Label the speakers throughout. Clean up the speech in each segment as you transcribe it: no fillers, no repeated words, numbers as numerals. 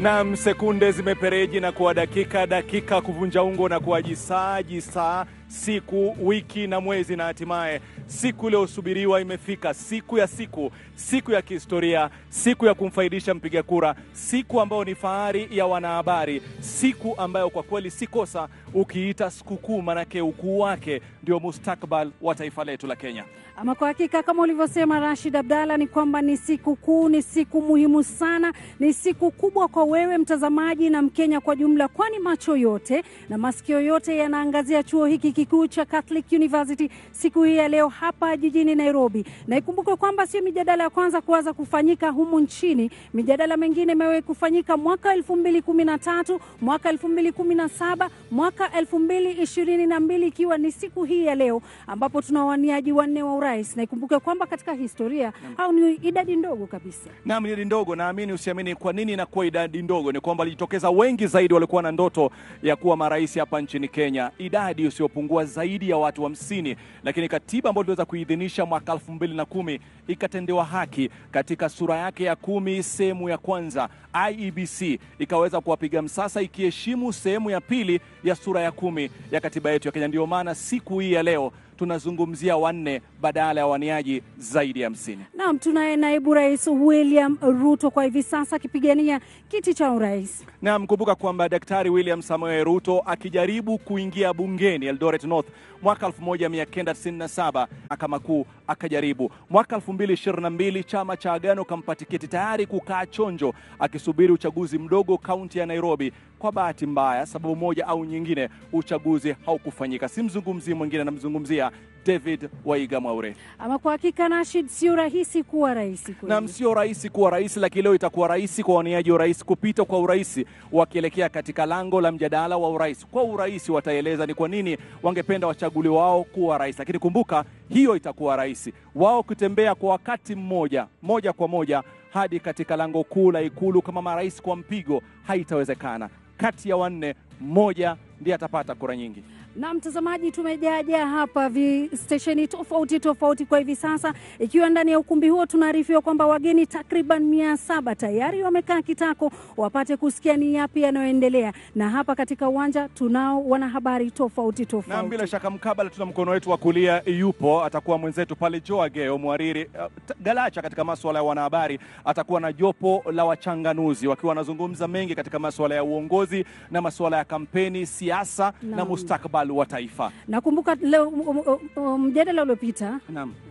Speaker 1: Na sekunde zimepereji na kuwa dakika kuvunja ungo na kuwa jisaa, siku, wiki na mwezi, na hatimaye siku ile usubiriwa imefika, siku ya kihistoria, siku ya kumfaidisha mpiga kura, siku ambayo ni fahari ya wanahabari, siku ambayo kwa kweli sikosa ukiita sikukuu, manake ukuu wake ndio mustakbal wa taifa letu la Kenya.
Speaker 2: Ama kwa hakika kama ulivyosema Rashid Abdalla, ni kwamba ni siku kuu, ni siku muhimu sana, ni siku kubwa kwa wewe mtazamaji na Mkenya kwa jumla, kwani macho yote na masikio yote yanaangazia chuo hiki kikuu cha Catholic University siku hii ya leo hapa jijini Nairobi. Na ikumbuke kwamba sio mijadala ya kwanza kuanza kufanyika humu nchini. Mijadala mengine imewahi kufanyika mwaka 2013, mwaka 2017, mwaka 2022, ikiwa ni siku hii ya leo ambapo tunawaniaji wanne wa urais. Na ikumbuke kwamba katika historia au ni idadi ndogo kabisa.
Speaker 1: Naam, idadi ndogo. Naamini usiamini kwa nini inakuwa idadi ndogo, ni kwamba walijitokeza wengi zaidi walikuwa na ndoto ya kuwa marais hapa nchini Kenya. Idadi usiyopungua zaidi ya watu 50, lakini katiba ambayo iliweza kuidhinisha mwaka 2010 ikatendewa haki katika sura yake ya 10 sehemu ya kwanza. IEBC ikaweza kuwapiga msasa ikiheshimu sehemu ya pili ya sura ya 10 ya katiba yetu ya Kenya. Ndio maana siku hii ya leo tunazungumzia wanne badala ya waniaji zaidi ya 50.
Speaker 2: Naam, tunaye naibu rais William Ruto kwa hivi sasa akipigania kiti cha urais.
Speaker 1: Naam, kumbuka kwamba Daktari William Samoei Ruto akijaribu kuingia bungeni Eldoret North mwaka 1997 mahakama kuu akajaribu. Mwaka 2022 chama cha Agano kampa tiketi, tayari kukaa chonjo akisubiri uchaguzi mdogo kaunti ya Nairobi. Kwa bahati mbaya, sababu moja au nyingine, uchaguzi haukufanyika. Simzungumzi mwingine, namzungumzia David Waiga Mwaure.
Speaker 2: Ama kwa hakika Rashid, sio rahisi kuwa rais.
Speaker 1: Na sio rahisi kuwa rais, lakini leo itakuwa rahisi kwa waniaji wa rais kupita kwa urais wakielekea katika lango la mjadala wa urais. Kwa urais wataeleza ni kwa nini wangependa wachaguliwa wao kuwa rais, lakini kumbuka hiyo itakuwa rais wao kutembea kwa wakati moja kwa moja hadi katika lango kuu la ikulu kama marais kwa mpigo. Haitawezekana. Kati ya wanne, mmoja ndiye atapata kura nyingi.
Speaker 2: Na mtazamaji, tumejaja hapa stesheni tofauti kwa hivi sasa. Ikiwa ndani ya ukumbi huo tunaarifiwa kwamba wageni takriban 700 tayari wamekaa kitako wapate kusikia ni yapi yanayoendelea. Na hapa katika uwanja tunao wanahabari tofauti.
Speaker 1: Na bila shaka mkabala tuna mkono wetu wa kulia yupo, atakuwa mwenzetu pale Ageyo, mhariri galacha katika masuala ya wanahabari. Atakuwa na jopo la wachanganuzi wakiwa wanazungumza mengi katika masuala ya uongozi na masuala ya kampeni, siasa na mustakabali wa taifa.
Speaker 2: Nakumbuka leo mjadala uliopita,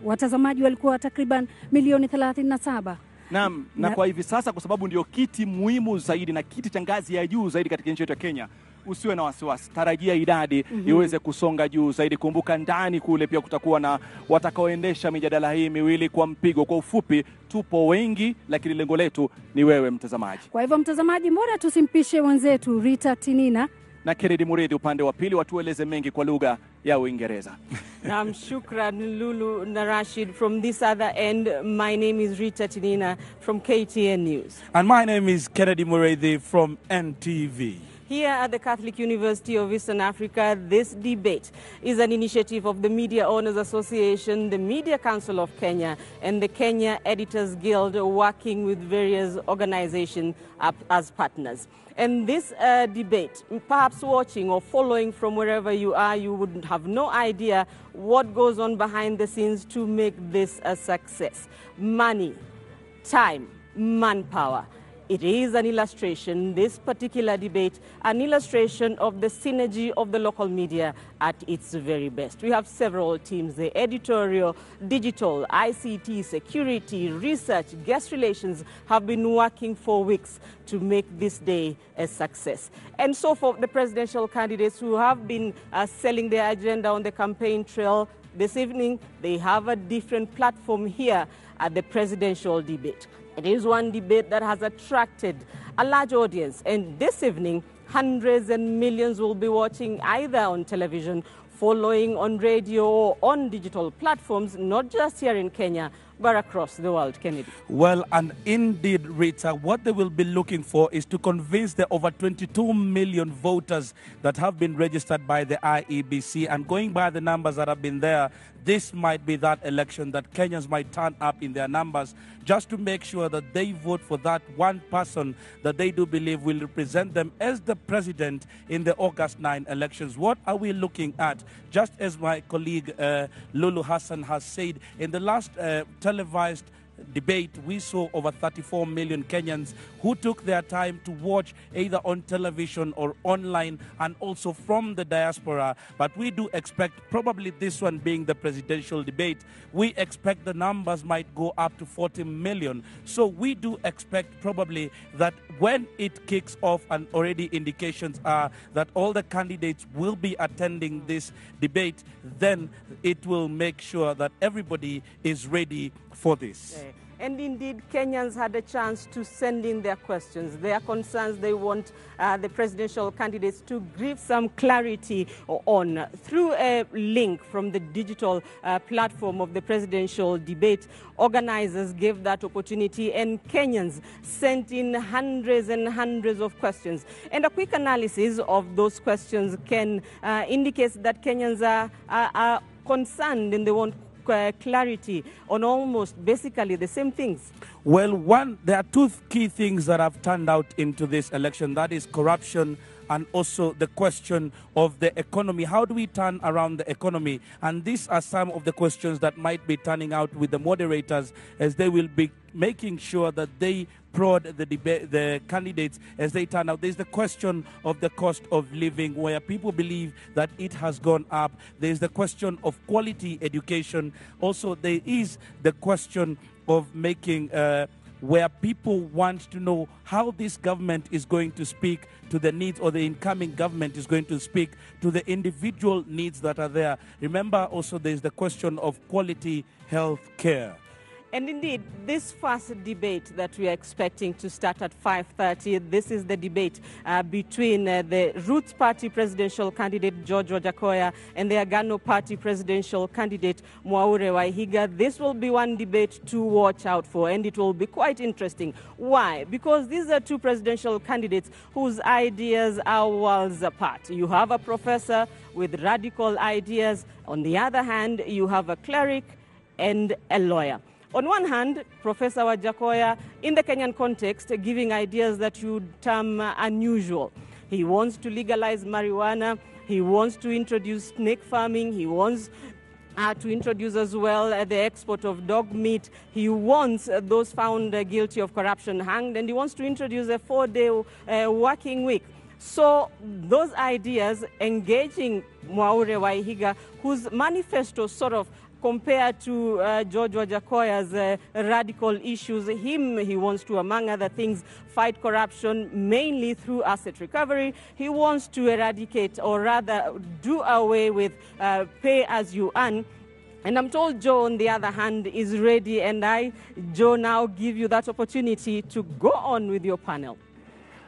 Speaker 2: watazamaji walikuwa takriban milioni 37.
Speaker 1: Naam, na kwa hivi sasa, kwa sababu ndio kiti muhimu zaidi na kiti cha ngazi ya juu zaidi katika nchi yetu ya Kenya, usiwe na wasiwasi, tarajia idadi iweze kusonga juu zaidi. Kumbuka ndani kule pia kutakuwa na watakaoendesha mijadala hii miwili kwa mpigo. Kwa ufupi, tupo wengi, lakini lengo letu ni wewe mtazamaji.
Speaker 2: Kwa hivyo mtazamaji, mbona tusimpishe wenzetu Rita Tinina
Speaker 1: na Kennedy Murithi upande wa pili watueleze mengi kwa lugha ya Uingereza.
Speaker 3: Naam, shukran Lulu na Rashid. From this other end, my name is Rita Tinina from KTN News.
Speaker 4: And my name is Kennedy Murithi from NTV.
Speaker 3: Here at the Catholic University of Eastern Africa, this debate is an initiative of the Media Owners Association, the Media Council of Kenya, and the Kenya Editors Guild, working with various organizations as partners. And this debate, perhaps watching or following from wherever you are, you would have no idea what goes on behind the scenes to make this a success. Money, time, manpower. It is an illustration, this particular debate, an illustration of the synergy of the local media at its very best. We have several teams, the editorial, digital, ICT, security, research, guest relations have been working for weeks to make this day a success. And so for the presidential candidates who have been selling their agenda on the campaign trail, this evening they have a different platform here at the presidential debate. It is one debate that has attracted a large audience, and this evening hundreds and millions will be watching either on television, following on radio or on digital platforms, not just here in Kenya, but across the world. Kennedy.
Speaker 4: Well, and indeed, Rita, what they will be looking for is to convince the over 22 million voters that have been registered by the IEBC, and going by the numbers that have been there, this might be that election that Kenyans might turn up in their numbers just to make sure that they vote for that one person that they do believe will represent them as the president in the August 9 elections. What are we looking at? Just as my colleague Lulu Hassan has said, in the last televised debate, we saw over 34 million Kenyans who took their time to watch either on television or online, and also from the diaspora. But we do expect, probably this one being the presidential debate, we expect the numbers might go up to 40 million. So we do expect probably that when it kicks off, and already indications are that all the candidates will be attending this debate, then it will make sure that everybody is ready for this.
Speaker 3: And indeed, Kenyans had a chance to send in their questions, their concerns they want the presidential candidates to give some clarity on. Through a link from the digital platform of the presidential debate, organizers gave that opportunity, and Kenyans sent in hundreds and hundreds of questions. And a quick analysis of those questions can indicate that Kenyans are concerned and they want clarity on almost basically the same things.
Speaker 4: Well, there are two key things that have turned out into this election. That is corruption and also the question of the economy. How do we turn around the economy? And these are some of the questions that might be turning out with the moderators, as they will be making sure that they prod the candidates as they turn out. There's the question of the cost of living, where people believe that it has gone up. There's the question of quality education. Also, there is the question of making where people want to know how this government is going to speak to the needs, or the incoming government is going to speak to the individual needs that are there. Remember, also there's the question of quality health care.
Speaker 3: And indeed, this first debate that we are expecting to start at 5:30, this is the debate between the Roots Party presidential candidate George Wajackoyah and the Agano Party presidential candidate Mwaure. This will be one debate to watch out for, and it will be quite interesting. Why? Because these are two presidential candidates whose ideas are worlds apart. You have a professor with radical ideas. On the other hand, you have a cleric and a lawyer. On one hand, Professor Wajackoyah, in the Kenyan context, giving ideas that you term unusual. He wants to legalize marijuana. He wants to introduce snake farming. He wants to introduce as well the export of dog meat. He wants those found guilty of corruption hanged, and he wants to introduce a 4-day working week. So those ideas engaging Mwaure, whose manifesto sort of compared to George Wajackoyah's radical issues, he wants to, among other things, fight corruption mainly through asset recovery. He wants to eradicate, or rather do away with pay as you earn. And I'm told Joe, on the other hand, is ready, and Joe, now give you that opportunity to go on with your panel.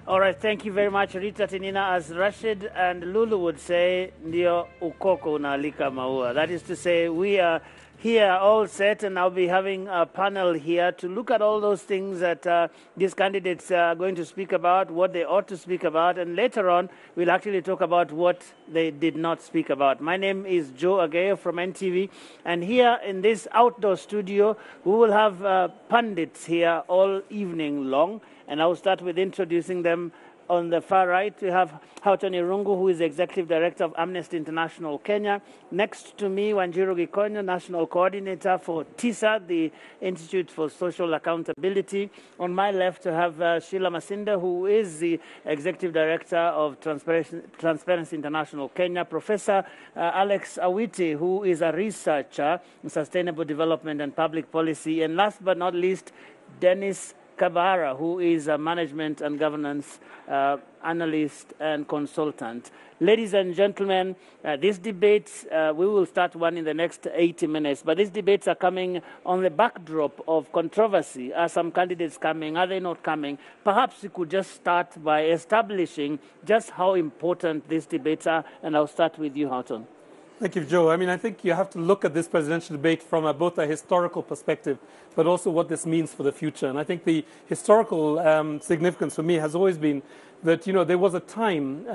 Speaker 5: All right, thank you very much, Rita Tinina. As Rashid and Lulu would say, ndio ukoko unaalika maua. That is to say, we are here all set, and I'll be having a panel here to look at all those things that these candidates are going to speak about, what they ought to speak about, and later on, we'll actually talk about what they did not speak about. My name is Joe Ageyo from NTV, and here in this outdoor studio, we will have pundits here all evening long. And I'll start with introducing them. On the far right, we have Houghton Irungu, who is the Executive Director of Amnesty International Kenya. Next to me, Wanjiru Gikonyo, National Coordinator for TISA, the Institute for Social Accountability. On my left, we have Sheila Masinda, who is the Executive Director of Transparency International Kenya. Professor Alex Awiti, who is a researcher in sustainable development and public policy. And last but not least, Dennis Kabara, who is a management and governance analyst and consultant. Ladies and gentlemen, these debates, we will start one in the next 80 minutes, but these debates are coming on the backdrop of controversy. Are some candidates coming? Are they not coming? Perhaps we could just start by establishing just how important these debates are, and I'll start with you, Houghton.
Speaker 6: Thank you, Joe. I mean, I think you have to look at this presidential debate from both a historical perspective, but also what this means for the future. And I think the historical significance for me has always been that, you know, there was a time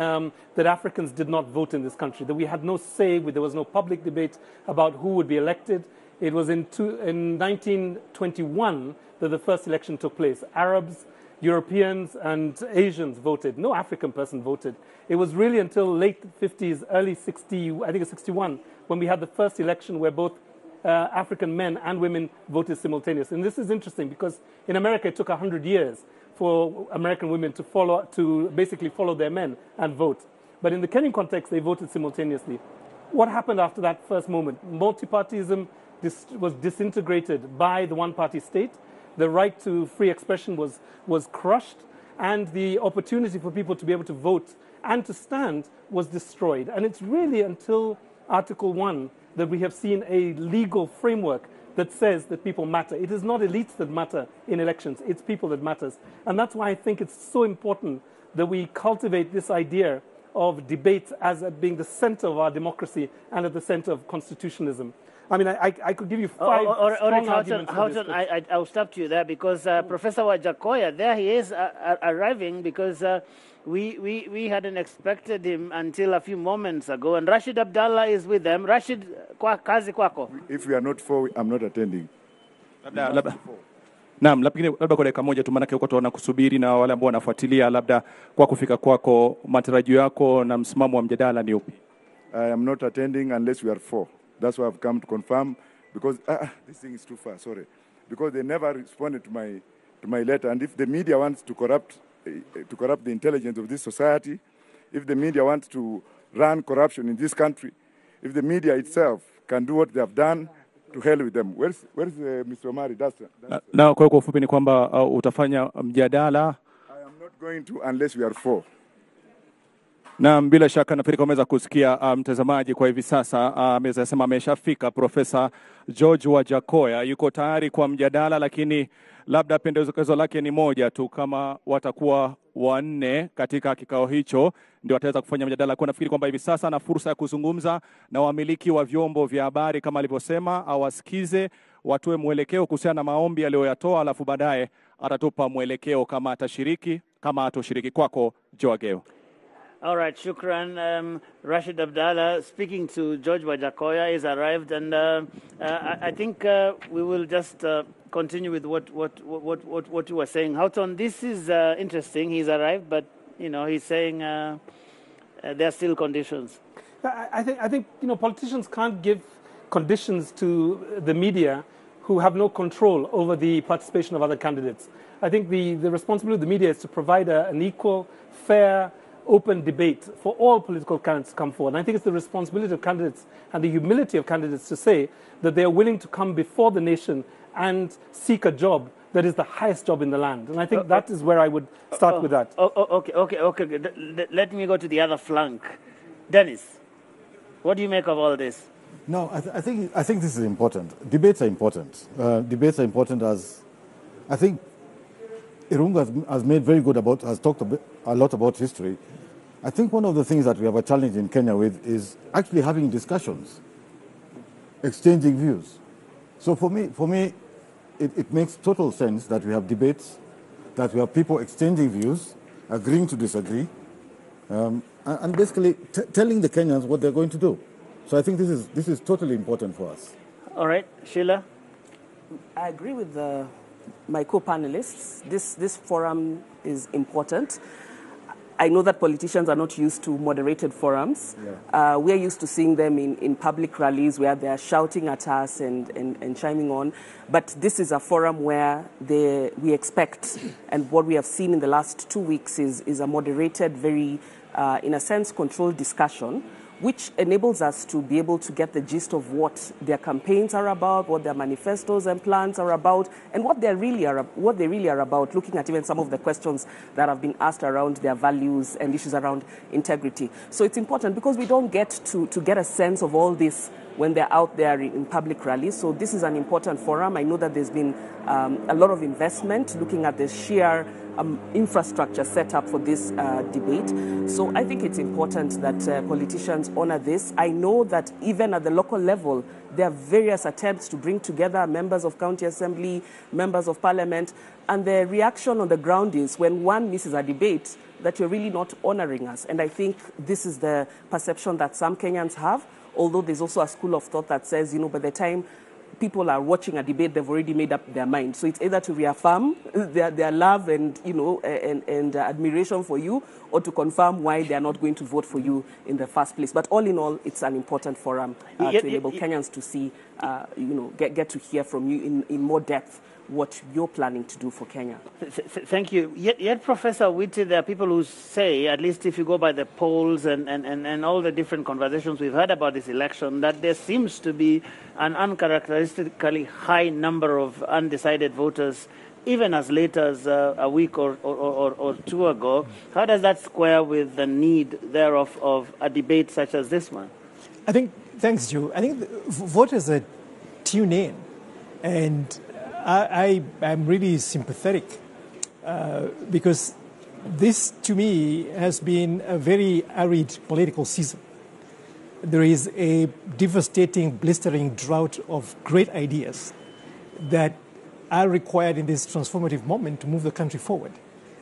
Speaker 6: that Africans did not vote in this country, that we had no say, there was no public debate about who would be elected. It was in 1921 that the first election took place. Arabs, Europeans and Asians voted. No African person voted. It was really until late 50s, early 60, I think it's 61, when we had the first election where both African men and women voted simultaneously. And this is interesting because in America it took 100 years for American women to basically follow their men and vote. But in the Kenyan context, they voted simultaneously. What happened after that first moment? Multipartyism was disintegrated by the one-party state. The right to free expression was crushed, and the opportunity for people to be able to vote and to stand was destroyed. And it's really until Article 1 that we have seen a legal framework that says that people matter. It is not elites that matter in elections, it's people that matters. And that's why I think it's so important that we cultivate this idea of debate as being the center of our democracy and at the center of constitutionalism. I mean, I could give you five strong arguments.
Speaker 5: I'll stop you there because Professor Wajackoyah, there he is arriving because we hadn't expected him until a few moments ago. And Rashid Abdallah is with them. Rashid, kazi kwako.
Speaker 7: If we are not for, I'm not attending.
Speaker 1: Naam, labda kwa dakika moja tu, maana huko tunaona kusubiri na wale ambao wanafuatilia, labda kwa kufika kwako, matarajio yako na msimamo wa mjadala ni upi?
Speaker 7: I am not attending unless we are for. That's why I've come to confirm, because this thing is too far, sorry. Because they never responded to my letter. And if the media wants to corrupt the intelligence of this society, if the media wants to run corruption in this country, if the media itself can do what they have done, to hell with them. Where's Mr. Omari?
Speaker 1: Na kwa ufupi ni kwamba utafanya mjadala.
Speaker 7: I am not going to unless we are for.
Speaker 1: Na bila shaka nafikiri kwameza kusikia mtazamaji kwa hivi sasa ameweza sema ameshafika Profesa George Wajackoyah, yuko tayari kwa mjadala, lakini labda pendekezo lake ni moja tu, kama watakuwa wanne katika kikao hicho ndio wataweza kufanya mjadala. Kwa nafikiri kwamba hivi sasa na fursa ya kuzungumza na wamiliki wa vyombo vya habari kama alivyosema, awasikize, watoe mwelekeo kuhusiana na maombi aliyoyatoa, alafu baadaye atatupa mwelekeo kama atashiriki, kama hatoshiriki. Kwako Ageyo.
Speaker 5: All right, shukran. Rashid Abdallah speaking to George Wajackoyah is arrived, and I think we will just continue with what you were saying. Houghton, this is interesting. He's arrived, but you know he's saying there are still conditions.
Speaker 6: I think you know politicians can't give conditions to the media who have no control over the participation of other candidates. I think the responsibility of the media is to provide an equal, fair, open debate for all political candidates to come forward. And I think it's the responsibility of candidates and the humility of candidates to say that they are willing to come before the nation and seek a job that is the highest job in the land. And I think that is where I would start with that.
Speaker 5: Okay. Let me go to the other flank. Dennis, what do you make of all this?
Speaker 8: No, I think this is important. Debates are important. Debates are important, as I think Irungu has made very good about, has talked a lot about history. I think one of the things that we have a challenge in Kenya with is actually having discussions, exchanging views. So for me, it makes total sense that we have debates, that we have people exchanging views, agreeing to disagree, and basically telling the Kenyans what they're going to do. So I think this is totally important for us.
Speaker 5: All right, Sheila?
Speaker 9: I agree with my co-panelists. This forum is important. I know that politicians are not used to moderated forums. Yeah. We are used to seeing them in public rallies where they are shouting at us and chiming on. But this is a forum where we expect, and what we have seen in the last 2 weeks is a moderated, very, in a sense, controlled discussion, which enables us to be able to get the gist of what their campaigns are about, what their manifestos and plans are about, and what they really are about, looking at even some of the questions that have been asked around their values and issues around integrity. So it's important because we don't get to get a sense of all this when they're out there in public rallies. So this is an important forum. I know that there's been a lot of investment looking at the sheer infrastructure set up for this debate. So I think it's important that politicians honor this. I know that even at the local level, there are various attempts to bring together members of county assembly, members of parliament, and the reaction on the ground is when one misses a debate, that you're really not honoring us. And I think this is the perception that some Kenyans have, although there's also a school of thought that says, by the time people are watching a debate, they've already made up their mind. So it's either to reaffirm their love and, and admiration for you, or to confirm why they are not going to vote for you in the first place. But all in all, it's an important forum to enable Kenyans to see, get to hear from you in more depth what you're planning to do for Kenya.
Speaker 5: Thank you. Yet, Professor Witi, there are people who say, at least if you go by the polls and all the different conversations we've had about this election, that there seems to be an uncharacteristically high number of undecided voters, even as late as a week or two ago. How does that square with the need thereof of a debate such as this one?
Speaker 10: Thanks, Joe. I think voters are tuned in, and I'm really sympathetic because this, to me, has been a very arid political season. There is a devastating, blistering drought of great ideas that are required in this transformative moment to move the country forward.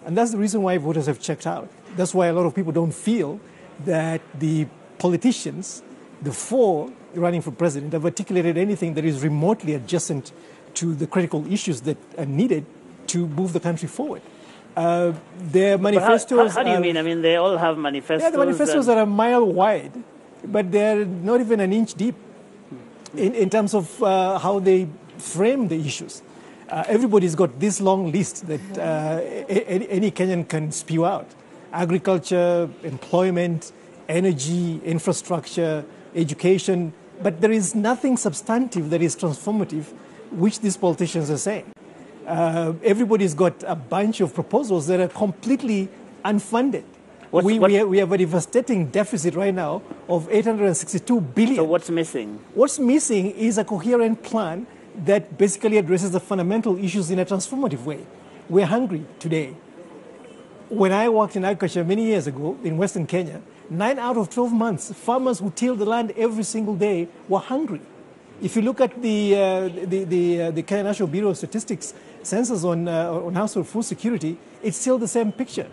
Speaker 10: And that's the reason why voters have checked out. That's why a lot of people don't feel that the politicians, the four running for president, have articulated anything that is remotely adjacent to the critical issues that are needed to move the country forward. Their manifestos...
Speaker 5: How do you mean? I mean, they all have manifestos.
Speaker 10: Yeah, the manifestos are a mile wide, but they're not even an inch deep in terms of how they frame the issues. Everybody's got this long list that any Kenyan can spew out. Agriculture, employment, energy, infrastructure, education, but there is nothing substantive that is transformative, which these politicians are saying. Everybody's got a bunch of proposals that are completely unfunded. We have a devastating deficit right now of 862 billion.
Speaker 5: So what's missing?
Speaker 10: What's missing is a coherent plan that basically addresses the fundamental issues in a transformative way. We're hungry today. When I worked in agriculture many years ago in Western Kenya, 9 out of 12 months, farmers who tilled the land every single day were hungry. If you look at the Kenya National Bureau of Statistics census on household food security, it's still the same picture.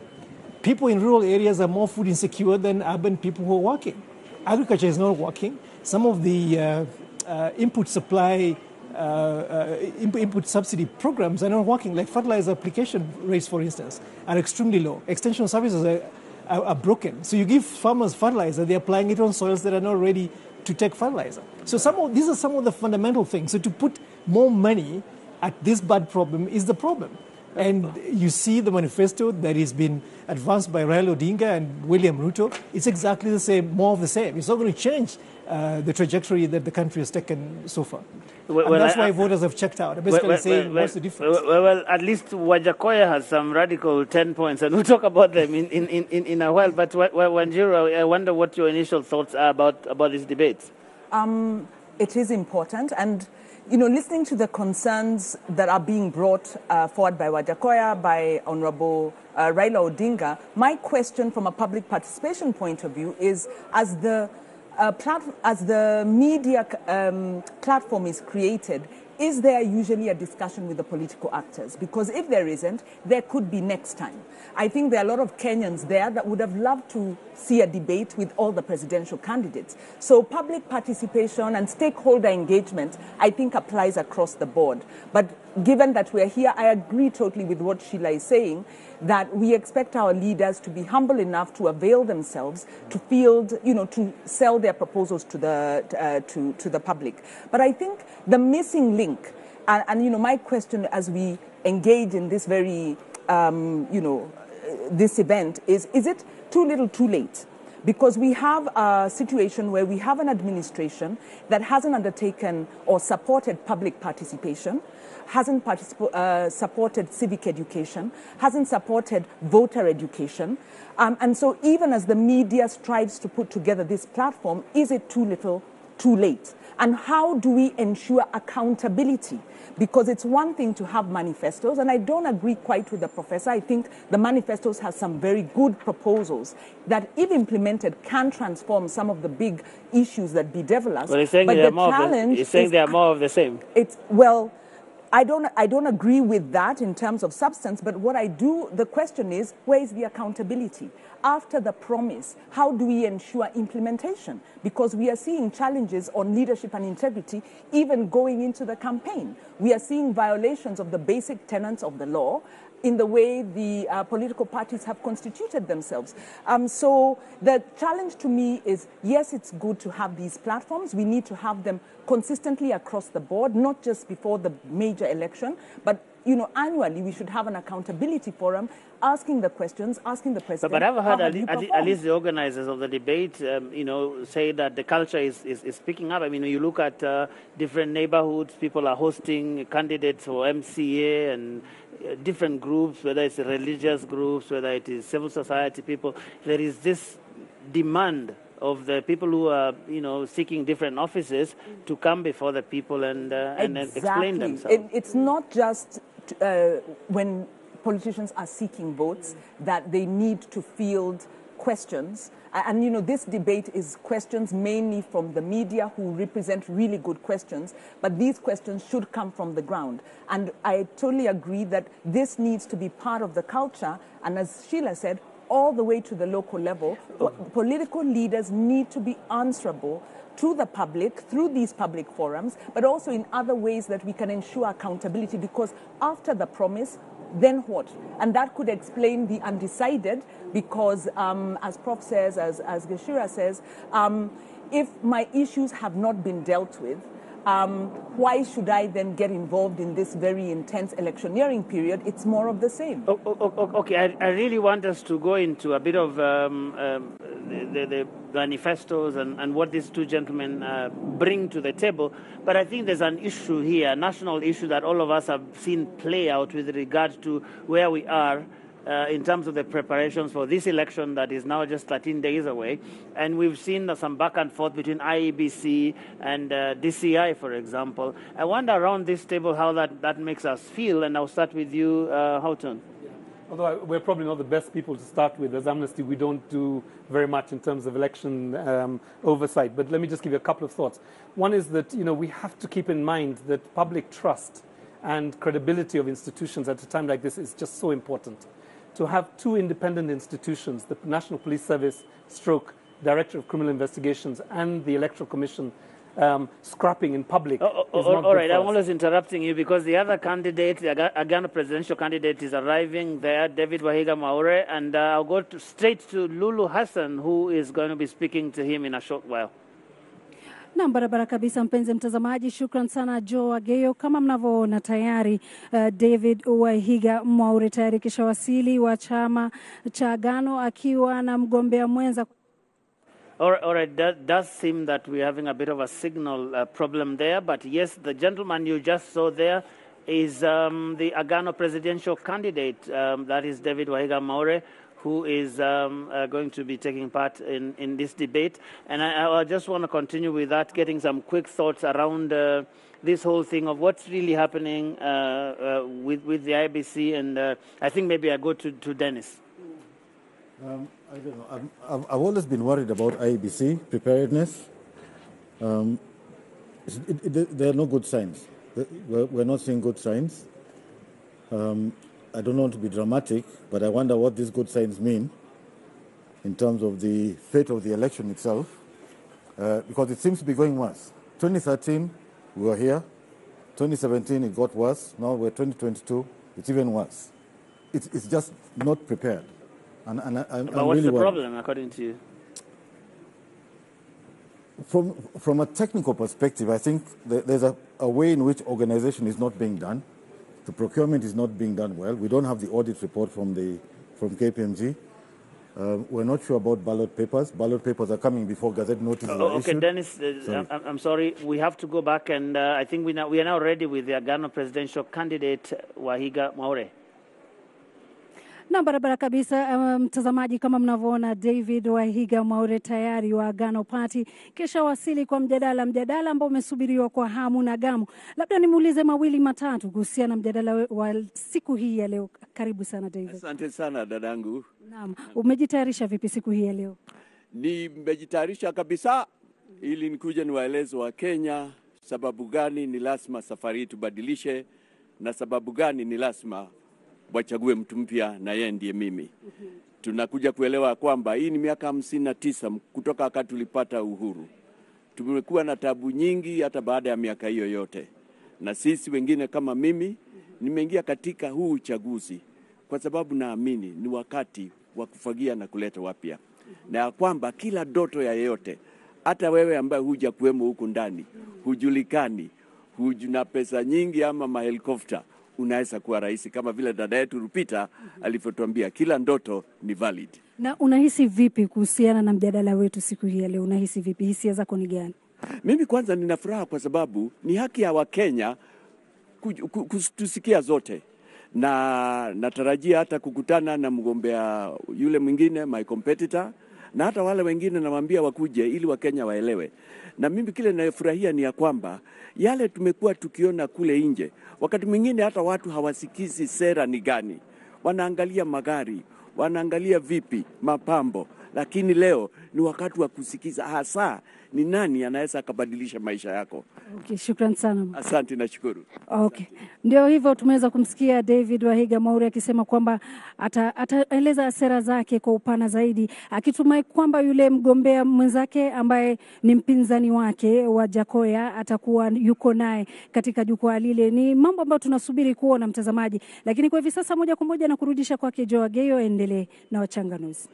Speaker 10: People in rural areas are more food insecure than urban people who are working. Agriculture is not working. Some of the input supply, input subsidy programs are not working, like fertilizer application rates, for instance, are extremely low. Extension services are broken. So you give farmers fertilizer, they're applying it on soils that are not ready to take fertilizer. So these are some of the fundamental things. So to put more money at this bad problem is the problem. And you see the manifesto that has been advanced by Raila Odinga and William Ruto. It's exactly the same, more of the same. It's not going to change the trajectory that the country has taken so far. And that's why voters have checked out. Basically saying, what's the difference?
Speaker 5: Well, at least Wajackoyah has some radical 10 points, and we'll talk about them in a while. But Wanjiru, I wonder what your initial thoughts are about these debates.
Speaker 11: It is important, and listening to the concerns that are being brought forward by Wajackoyah, by Honorable Raila Odinga, my question from a public participation point of view is, as the media platform is created, is there usually a discussion with the political actors? Because if there isn't, there could be next time. I think there are a lot of Kenyans there that would have loved to see a debate with all the presidential candidates. So public participation and stakeholder engagement, I think, applies across the board. But given that we're here, I agree totally with what Sheila is saying, that we expect our leaders to be humble enough to avail themselves to field, to sell their proposals to the public. But I think the missing link, and my question as we engage in this very, this event is it too little too late? Because we have a situation where we have an administration that hasn't undertaken or supported public participation, hasn't supported civic education, hasn't supported voter education. And so even as the media strives to put together this platform, is it too little too late? And how do we ensure accountability? Because it's one thing to have manifestos, and I don't agree quite with the professor. I think the manifestos have some very good proposals that, if implemented, can transform some of the big issues that bedevil us.
Speaker 5: Well, he's saying
Speaker 11: but
Speaker 5: they are more of the same.
Speaker 11: I don't agree with that in terms of substance, but the question is, where is the accountability? After the promise, how do we ensure implementation? Because we are seeing challenges on leadership and integrity even going into the campaign. We are seeing violations of the basic tenets of the law in the way the political parties have constituted themselves. So the challenge to me is, yes, it's good to have these platforms. We need to have them consistently across the board, not just before the major election, but annually we should have an accountability forum, asking the questions, asking the president.
Speaker 5: But I've heard at least the organizers of the debate, say that the culture is picking up. I mean, you look at different neighborhoods, people are hosting candidates for MCA and different groups, whether it's religious groups, whether it is civil society people. There is this demand of the people who are, seeking different offices to come before the people and explain themselves.
Speaker 11: It's not just when politicians are seeking votes that they need to field questions. And, this debate is questions mainly from the media, who represent really good questions, but these questions should come from the ground. And I totally agree that this needs to be part of the culture. And as Sheila said, all the way to the local level, political leaders need to be answerable to the public through these public forums, but also in other ways that we can ensure accountability, because after the promise, then what? And that could explain the undecided, because as Prof says, as Geshira says, if my issues have not been dealt with, why should I then get involved in this very intense electioneering period? It's more of the same.
Speaker 5: Okay, I really want us to go into a bit of the manifestos and what these two gentlemen bring to the table. But I think there's an issue here, a national issue that all of us have seen play out with regard to where we are in terms of the preparations for this election that is now just 13 days away. And we've seen some back and forth between IEBC and DCI, for example. I wonder around this table how that makes us feel, and I'll start with you, Houghton.
Speaker 6: Although we're probably not the best people to start with. As Amnesty, we don't do very much in terms of election oversight. But let me just give you a couple of thoughts. One is that, we have to keep in mind that public trust and credibility of institutions at a time like this is just so important. To have two independent institutions, the National Police Service / Director of Criminal Investigations and the Electoral Commission, scrapping in public.
Speaker 5: All right, I'm always interrupting you because the other candidate, the Agano presidential candidate, is arriving there, David Wahiga Mwaure, and I'll go straight to Lulu Hassan, who is going to be speaking to him in a short while.
Speaker 2: Na barabara kabisa, mpenzi mtazamaji, shukran sana Joe Ageyo. Kama mnavyoona tayari David Wahiga Mwaure tayari kishawasili wa chama cha Agano akiwa na mgombea mwenza.
Speaker 5: All right, that does seem that we're having a bit of a signal problem there, but yes, the gentleman you just saw there is the Agano presidential candidate, that is David Wahiga Mwaure, who is going to be taking part in this debate. And I just want to continue with that, getting some quick thoughts around this whole thing of what's really happening with the IBC. And I think maybe I go to Dennis.
Speaker 8: I don't know. I've always been worried about IBC preparedness. There are no good signs. We're not seeing good signs. I don't want to be dramatic, but I wonder what these good signs mean in terms of the fate of the election itself, because it seems to be going worse. 2013, we were here. 2017, it got worse. Now we're 2022, it's even worse. It's just not prepared. And I'm
Speaker 5: but what's
Speaker 8: really
Speaker 5: the problem, according to you?
Speaker 8: From a technical perspective, I think there's a way in which organization is not being done. The procurement is not being done well. We don't have the audit report from KPMG. We're not sure about ballot papers. Ballot papers are coming before Gazette notices are issued.
Speaker 5: Okay, Dennis, I'm sorry. We have to go back, and I think we are now ready with the Agano presidential candidate, Wahiga Mwaure.
Speaker 2: Na barabara kabisa, mtazamaji, kama mnavyoona David Wahiga Mwaure tayari wa Agano Party kisha wasili kwa mjadala ambao umesubiriwa kwa hamu na gamu. Labda nimuulize mawili matatu kuhusiana na mjadala wa siku hii ya leo. Karibu sana David.
Speaker 12: Asante sana dadangu.
Speaker 2: Naam, umejitayarisha vipi siku hii ya leo?
Speaker 12: Nimejitayarisha kabisa ili nikuje niwaeleze wa Kenya sababu gani ni lazima safari tubadilishe na sababu gani ni lazima wachague mtu mpya na yeye ndiye mimi. Tunakuja kuelewa kwamba hii ni miaka 59 kutoka wakati tulipata uhuru. Tumekuwa na tabu nyingi hata baada ya miaka hiyo yote. Na sisi wengine kama mimi nimeingia katika huu uchaguzi kwa sababu naamini ni wakati wa kufagia na kuleta wapya. Na kwamba kila ndoto ya yeyote, hata wewe ambaye huja kuwemo huku ndani, hujulikani, hujuna pesa nyingi ama mahelikopta, unaweza kuwa rais kama vile dada yetu Rupita alivyotuambia kila ndoto ni valid.
Speaker 2: Na unahisi vipi kuhusiana na mjadala wetu siku hii ya leo? Unahisi vipi? Hisia zako ni gani?
Speaker 12: Mimi kwanza nina furaha kwa sababu ni haki ya Wakenya kutusikia zote. Na natarajia hata kukutana na mgombea yule mwingine, my competitor, na hata wale wengine nawaambia wakuje ili Wakenya waelewe. Na mimi kile ninayofurahia ni ya kwamba yale tumekuwa tukiona kule nje, wakati mwingine hata watu hawasikizi sera ni gani. Wanaangalia magari, wanaangalia vipi, mapambo, lakini leo ni wakati wa kusikiza hasa ni nani anaweza kubadilisha maisha yako.
Speaker 2: Okay, shukran sana.
Speaker 12: Asante na shukuru.
Speaker 2: Okay. Ndio hivyo tumeweza kumsikia David Wahiga Mwaure akisema kwamba ataeleza sera zake kwa upana zaidi, akitumai kwamba yule mgombea mwenzake ambaye ni mpinzani wake Wajackoyah atakuwa yuko naye katika jukwaa lile. Ni mambo ambayo tunasubiri kuona mtazamaji, lakini kwa hivi sasa moja kwa moja na kurudisha kwake Ageyo endelee na wachanganuzi.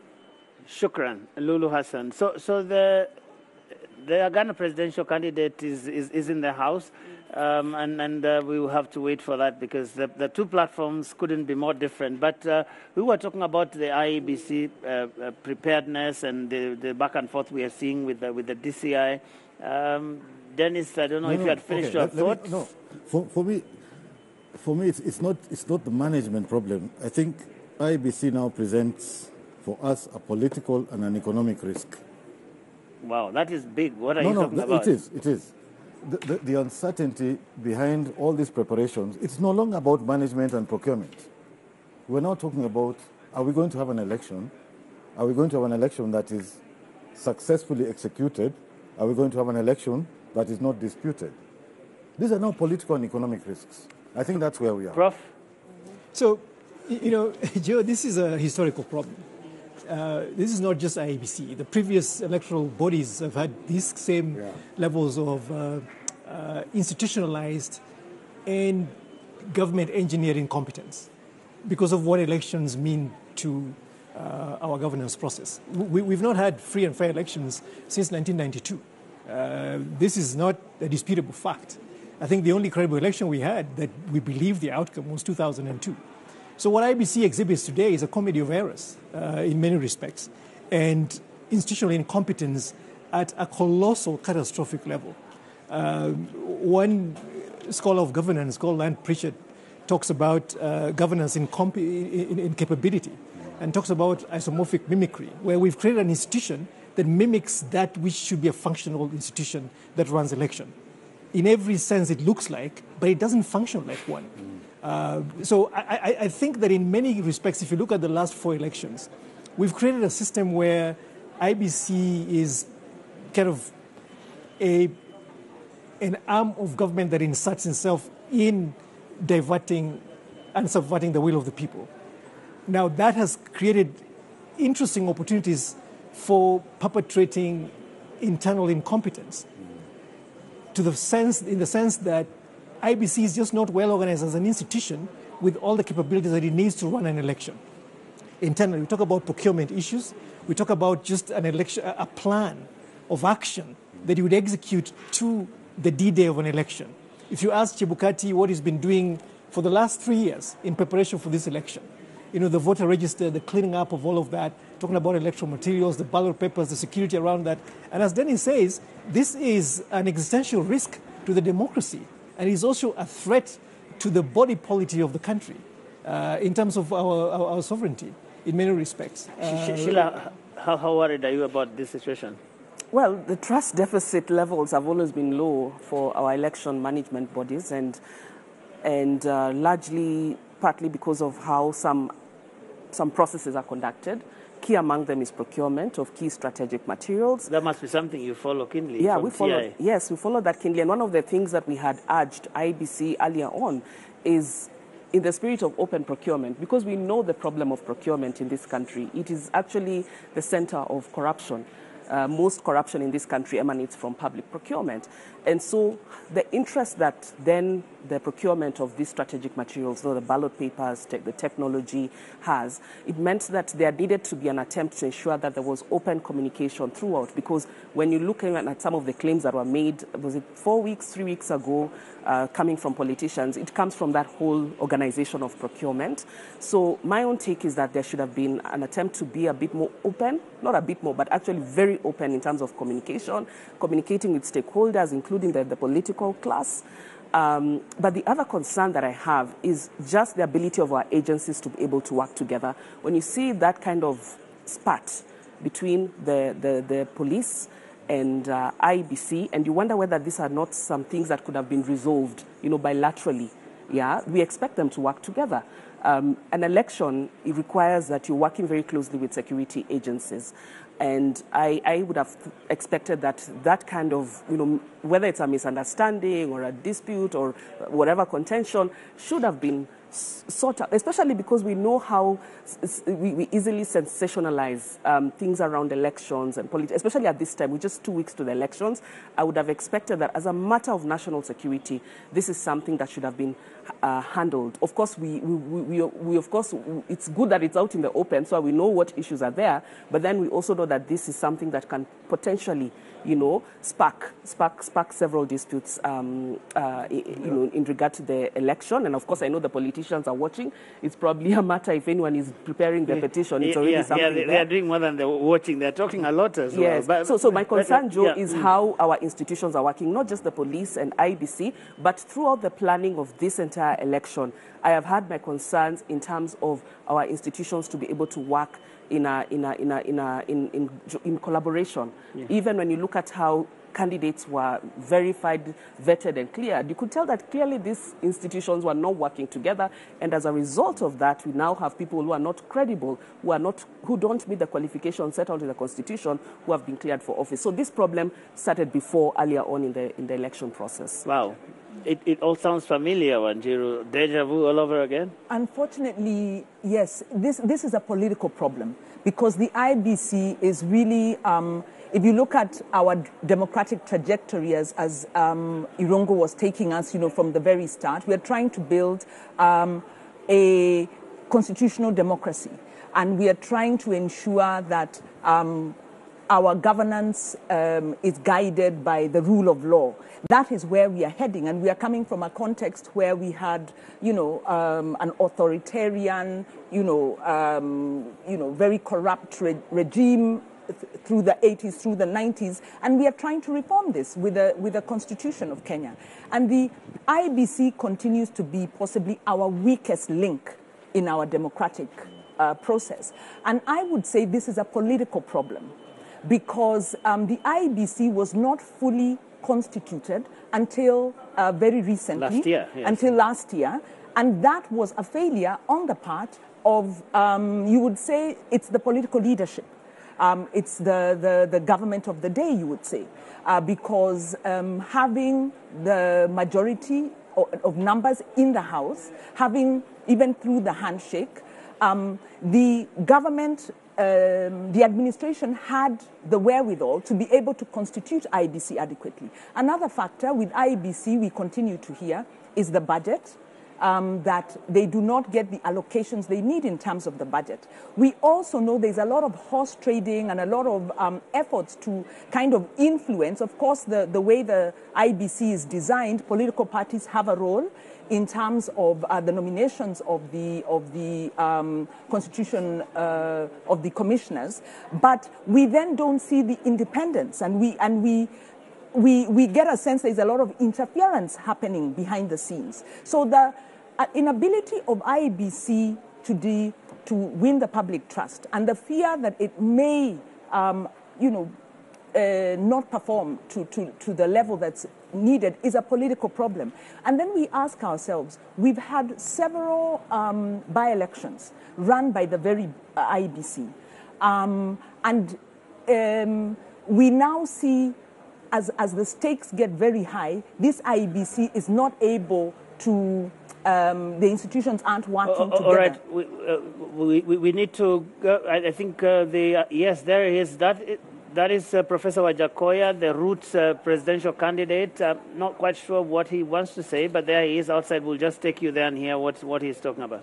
Speaker 5: Shukran, Lulu Hassan. So the Agano presidential candidate is in the house, and we will have to wait for that because the two platforms couldn't be more different. But we were talking about the IEBC preparedness and the back and forth we are seeing with the DCI. Dennis, I don't know if you had finished your thoughts.
Speaker 8: No, for me, it's not the management problem. I think IEBC now presents for us a political and an economic risk.
Speaker 5: Wow, that is big. What are you talking about?
Speaker 8: It is. The uncertainty behind all these preparations, it's no longer about management and procurement. We're now talking about, are we going to have an election? Are we going to have an election that is successfully executed? Are we going to have an election that is not disputed? These are now political and economic risks. I think that's where we are.
Speaker 5: Prof?
Speaker 10: So, Joe, this is a historical problem. This is not just IEBC. The previous electoral bodies have had these same levels of institutionalized and government engineering competence because of what elections mean to our governance process. We've not had free and fair elections since 1992. This is not a disputable fact. I think the only credible election we had that we believe the outcome was 2002. So what IEBC exhibits today is a comedy of errors in many respects and institutional incompetence at a colossal, catastrophic level. One scholar of governance called Land Pritchard talks about governance in capability and talks about isomorphic mimicry, where we've created an institution that mimics that which should be a functional institution that runs election. In every sense it looks like, but it doesn't function like one. So I think that in many respects, if you look at the last 4 elections, we've created a system where IEBC is kind of an arm of government that inserts itself in diverting and subverting the will of the people. Now that has created interesting opportunities for perpetrating internal incompetence in the sense that IEBC is just not well organized as an institution with all the capabilities that it needs to run an election. Internally, we talk about procurement issues. We talk about just an election, a plan of action that you would execute to the D-Day of an election. If you ask Chebukati what he's been doing for the last 3 years in preparation for this election, the voter register, the cleaning up of all of that, talking about electoral materials, the ballot papers, the security around that. And as Dennis says, this is an existential risk to the democracy. And is also a threat to the body polity of the country. in terms of our sovereignty in many respects.
Speaker 5: Sheila, how worried are you about this situation?
Speaker 9: Well, the trust deficit levels have always been low for our election management bodies, and largely partly because of how some processes are conducted. Key among them is procurement of key strategic materials.
Speaker 5: That must be something you follow keenly.
Speaker 9: Yeah,
Speaker 5: from
Speaker 9: we follow.
Speaker 5: TI.
Speaker 9: Yes, we follow that keenly. And one of the things that we had urged IBC earlier on is, in the spirit of open procurement, because we know the problem of procurement in this country, it is actually the center of corruption. Most corruption in this country emanates from public procurement. And so the interest that then the procurement of these strategic materials, the ballot papers, the technology has, it meant that there needed to be an attempt to ensure that there was open communication throughout. Because when you're looking at some of the claims that were made, was it 3 weeks ago, coming from politicians, it comes from that whole organization of procurement. So my own take is that there should have been an attempt to be a bit more open, not a bit more, but actually very open in terms of communication, communicating with stakeholders, including the political class. But the other concern that I have is just the ability of our agencies to be able to work together. When you see that kind of spat between the police and IBC, and you wonder whether these are not some things that could have been resolved, bilaterally. Yeah, we expect them to work together. An election, it requires that you're working very closely with security agencies. And I would have expected that kind of, whether it's a misunderstanding or a dispute or whatever contention, should have been sought out, especially because we know how we easily sensationalize things around elections and politics, especially at this time. We're just 2 weeks to the elections. I would have expected that as a matter of national security, this is something that should have been handled. Of course, we of course, it's good that it's out in the open, so we know what issues are there, but then we also know that this is something that can potentially, spark several disputes, in regard to the election. And of course, I know the politicians are watching. It's probably a matter, if anyone is preparing the petition, it's already something there.
Speaker 5: They are doing more than they're watching. They're talking a lot as well.
Speaker 9: Yes. So my concern, Joe, is how our institutions are working, not just the police and IBC, but throughout the planning of this entire election. I have had my concerns in terms of our institutions to be able to work in collaboration. Yeah. Even when you look at how candidates were verified, vetted, and cleared, you could tell that clearly these institutions were not working together. And as a result of that, we now have people who are not credible, who don't meet the qualifications set out in the Constitution, who have been cleared for office. So this problem started earlier on in the election process.
Speaker 5: Wow. It all sounds familiar, Wanjiru. Deja vu all over again?
Speaker 11: Unfortunately, yes. This is a political problem because the IBC is really, if you look at our democratic trajectory as Irungu was taking us, from the very start, we are trying to build a constitutional democracy. And we are trying to ensure that our governance is guided by the rule of law. That is where we are heading, and we are coming from a context where we had, an authoritarian, very corrupt regime through the 80s, through the 90s, and we are trying to reform this with the Constitution of Kenya. And the IBC continues to be possibly our weakest link in our democratic process. And I would say this is a political problem because the IBC was not fully constituted until very recently.
Speaker 5: Last year, yes.
Speaker 11: Until last year. And that was a failure on the part of, you would say, it's the political leadership. It's the government of the day, you would say, because having the majority of numbers in the House, having even through the handshake, the government, the administration had the wherewithal to be able to constitute IBC adequately. Another factor with IBC we continue to hear is the budget. That they do not get the allocations they need in terms of the budget. We also know there's a lot of horse trading and a lot of efforts to kind of influence. Of course, the way the IBC is designed, political parties have a role in terms of the nominations of the constitution of the commissioners. But we then don't see the independence, and we get a sense there's a lot of interference happening behind the scenes. So inability of IEBC to win the public trust and the fear that it may, not perform to the level that's needed is a political problem. And then we ask ourselves, we've had several by-elections run by the very IEBC. We now see, as the stakes get very high, this IEBC is not able to, the institutions aren't working together.
Speaker 5: All right, we need to go. I think yes, there is. That is Professor Wajackoyah, the Roots presidential candidate. I'm not quite sure what he wants to say, but there he is outside. We'll just take you there and hear what he's talking about.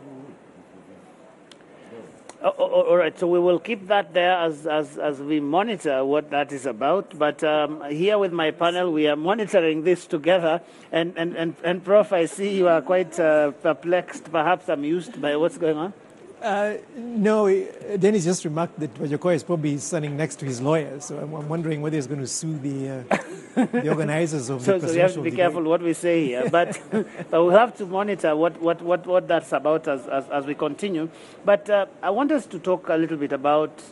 Speaker 5: All right, so we will keep that there as we monitor what that is about. But here with my panel, we are monitoring this together. And Prof, I see you are quite perplexed, perhaps amused by what's going on.
Speaker 10: No, Dennis just remarked that Wajackoyah is probably standing next to his lawyer, so I'm wondering whether he's going to sue the organizers of the presidential debate. So
Speaker 5: we have to be careful what we say here, but we'll have to monitor what that's about as we continue. But I want us to talk a little bit about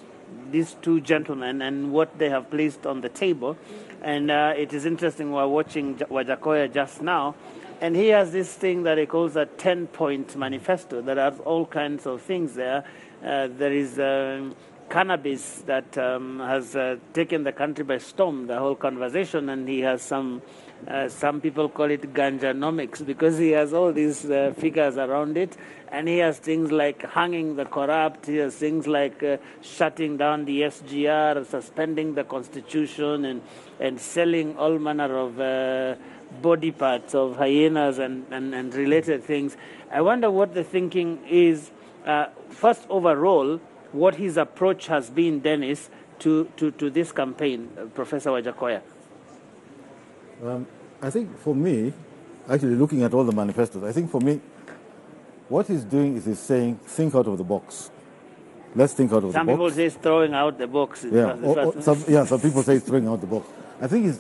Speaker 5: these two gentlemen and what they have placed on the table. And it is interesting, we're watching Wajackoyah just now, and he has this thing that he calls a 10-point manifesto that has all kinds of things there. There is cannabis that has taken the country by storm, the whole conversation, and he has some people call it ganjanomics because he has all these figures around it, and he has things like hanging the corrupt, he has things like shutting down the SGR, suspending the constitution, and selling all manner of body parts of hyenas and related things. I wonder what the thinking is, first overall, what his approach has been, Dennis, to this campaign, Professor Wajackoyah.
Speaker 8: I think for me, actually looking at all the manifestos, I think for me, what he's doing is he's saying, think out of the box. Let's think out of the box.
Speaker 5: Some people say it's throwing out the box.
Speaker 8: Some people say it's throwing out the box. I think it's,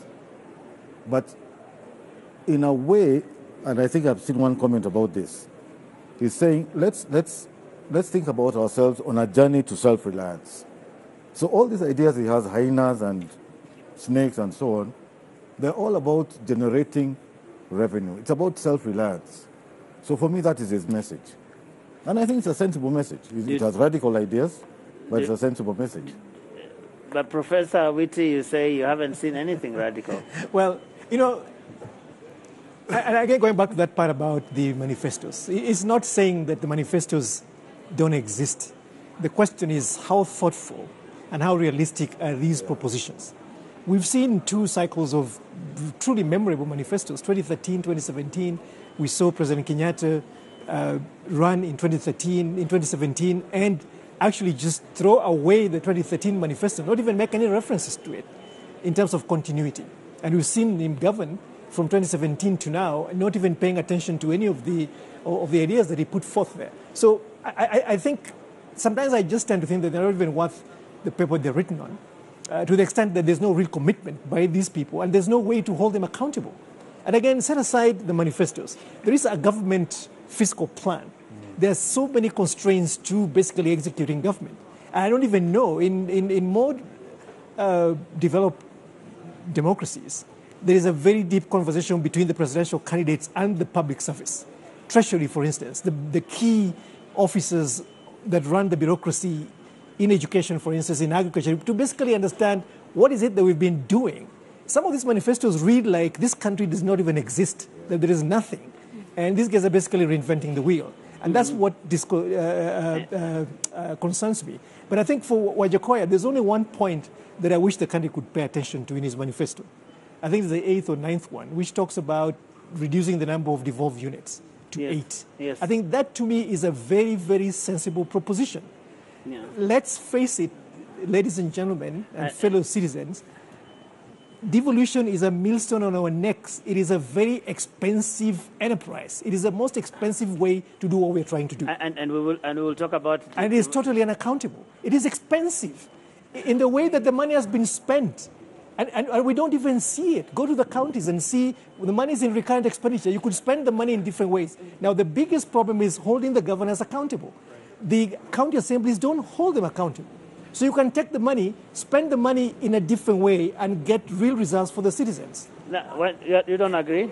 Speaker 8: but in a way, and I think I've seen one comment about this, he's saying, let's think about ourselves on a journey to self-reliance. So all these ideas he has, hyenas and snakes and so on, they're all about generating revenue. It's about self-reliance. So for me, that is his message. And I think it's a sensible message. It has radical ideas, but it's a sensible message.
Speaker 5: But Professor Witty, you say you haven't seen anything radical.
Speaker 10: Well, and again, going back to that part about the manifestos, it's not saying that the manifestos don't exist. The question is how thoughtful and how realistic are these propositions? We've seen two cycles of truly memorable manifestos, 2013, 2017. We saw President Kenyatta run in 2017, and actually just throw away the 2013 manifesto, not even make any references to it in terms of continuity. And we've seen him govern from 2017 to now, not even paying attention to any of the ideas that he put forth there. So I think sometimes I just tend to think that they're not even worth the paper they're written on, to the extent that there's no real commitment by these people, and there's no way to hold them accountable. And again, set aside the manifestos. There is a government fiscal plan. There are so many constraints to basically executing government. And I don't even know, in more developed democracies, there is a very deep conversation between the presidential candidates and the public service. Treasury, for instance, the key officers that run the bureaucracy in education, for instance, in agriculture, to basically understand what is it that we've been doing. Some of these manifestos read like this country does not even exist, that there is nothing. And these guys are basically reinventing the wheel. And that's what concerns me. But I think for Wajackoyah, there's only one point that I wish the country could pay attention to in his manifesto. I think it's the 8th or 9th one, which talks about reducing the number of devolved units to 8.
Speaker 5: Yes.
Speaker 10: I think that, to me, is a very, very sensible proposition.
Speaker 5: Yeah.
Speaker 10: Let's face it, ladies and gentlemen and fellow citizens, devolution is a millstone on our necks. It is a very expensive enterprise. It is the most expensive way to do what we're trying to do.
Speaker 5: And we will talk about it.
Speaker 10: And it is totally unaccountable. It is expensive in the way that the money has been spent. And we don't even see it. Go to the counties and see the money is in recurrent expenditure. You could spend the money in different ways. Now, the biggest problem is holding the governors accountable. The county assemblies don't hold them accountable. So you can take the money, spend the money in a different way, and get real results for the citizens.
Speaker 5: No, you don't agree?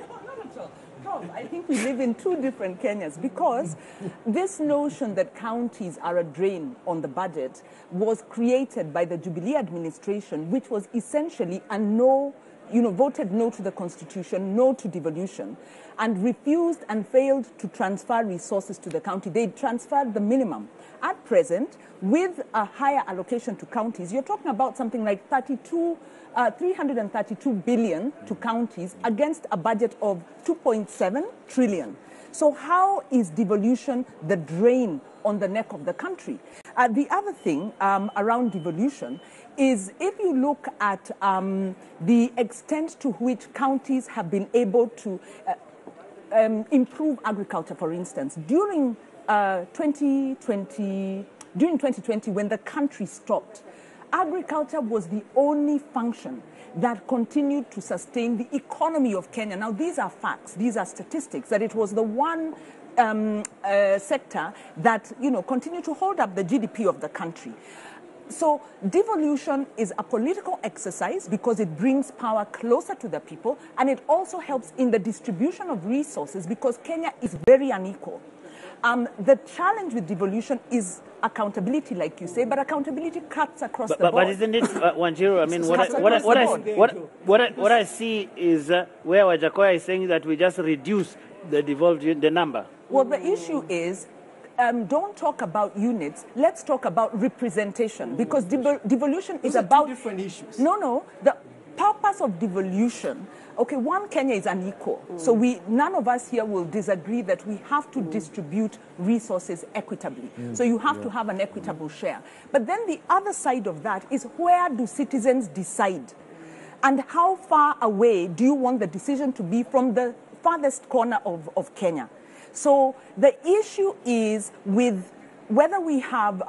Speaker 11: I think we live in two different Kenyas, because this notion that counties are a drain on the budget was created by the Jubilee administration, which was essentially a voted no to the constitution, no to devolution, and refused and failed to transfer resources to the county. They transferred the minimum. At present, with a higher allocation to counties, you're talking about something like 332 billion to counties against a budget of 2.7 trillion. So how is devolution the drain on the neck of the country? The other thing around devolution is, if you look at the extent to which counties have been able to improve agriculture, for instance, during 2020, when the country stopped, agriculture was the only function that continued to sustain the economy of Kenya. Now, these are facts, these are statistics, that it was the one sector that, continued to hold up the GDP of the country. So devolution is a political exercise because it brings power closer to the people, and it also helps in the distribution of resources because Kenya is very unequal. The challenge with devolution is accountability, like you say, but accountability cuts across the board.
Speaker 5: But isn't it, Wanjiru? I mean, what I see is where Wajackoyah is saying that we just reduce the number.
Speaker 11: Well, the issue is, don't talk about units. Let's talk about representation, because devolution is about
Speaker 10: two different issues.
Speaker 11: No. The purpose of devolution. Okay, one Kenya is unequal. So none of us here will disagree that we have to distribute resources equitably. So you have to have an equitable share. But then the other side of that is, where do citizens decide? And how far away do you want the decision to be from the farthest corner of Kenya? So the issue is with whether we have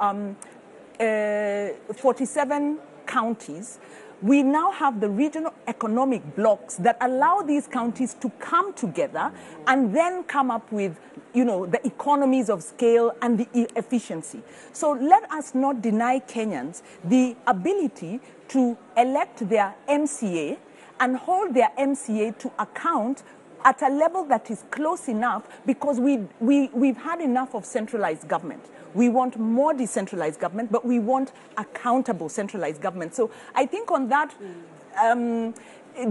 Speaker 11: 47 counties. We now have the regional economic blocks that allow these counties to come together and then come up with, the economies of scale and the efficiency. So let us not deny Kenyans the ability to elect their MCA and hold their MCA to account at a level that is close enough, because we've had enough of centralized government. We want more decentralized government, but we want accountable centralized government. So I think on that,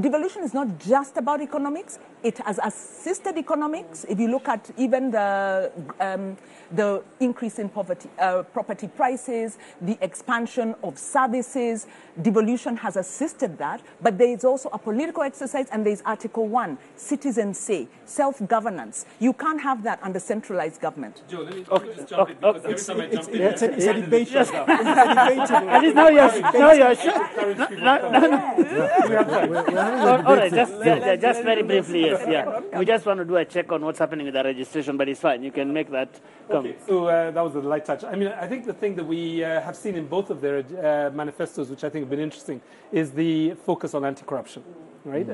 Speaker 11: devolution is not just about economics. It has assisted economics. If you look at even the increase in property prices, the expansion of services, devolution has assisted that. But there is also a political exercise, and there is Article 1, citizens say, self-governance. You can't have that under centralized government.
Speaker 6: Joe, let me just jump in, because every time I jump in...
Speaker 10: It's a debate.
Speaker 5: And it's now you're all right, just very briefly, yes. Yeah. We just want to do a check on what's happening with the registration, but it's fine. You can make that come.
Speaker 6: Okay, so that was a light touch. I mean, I think the thing that we have seen in both of their manifestos, which I think have been interesting, is the focus on anti-corruption, right?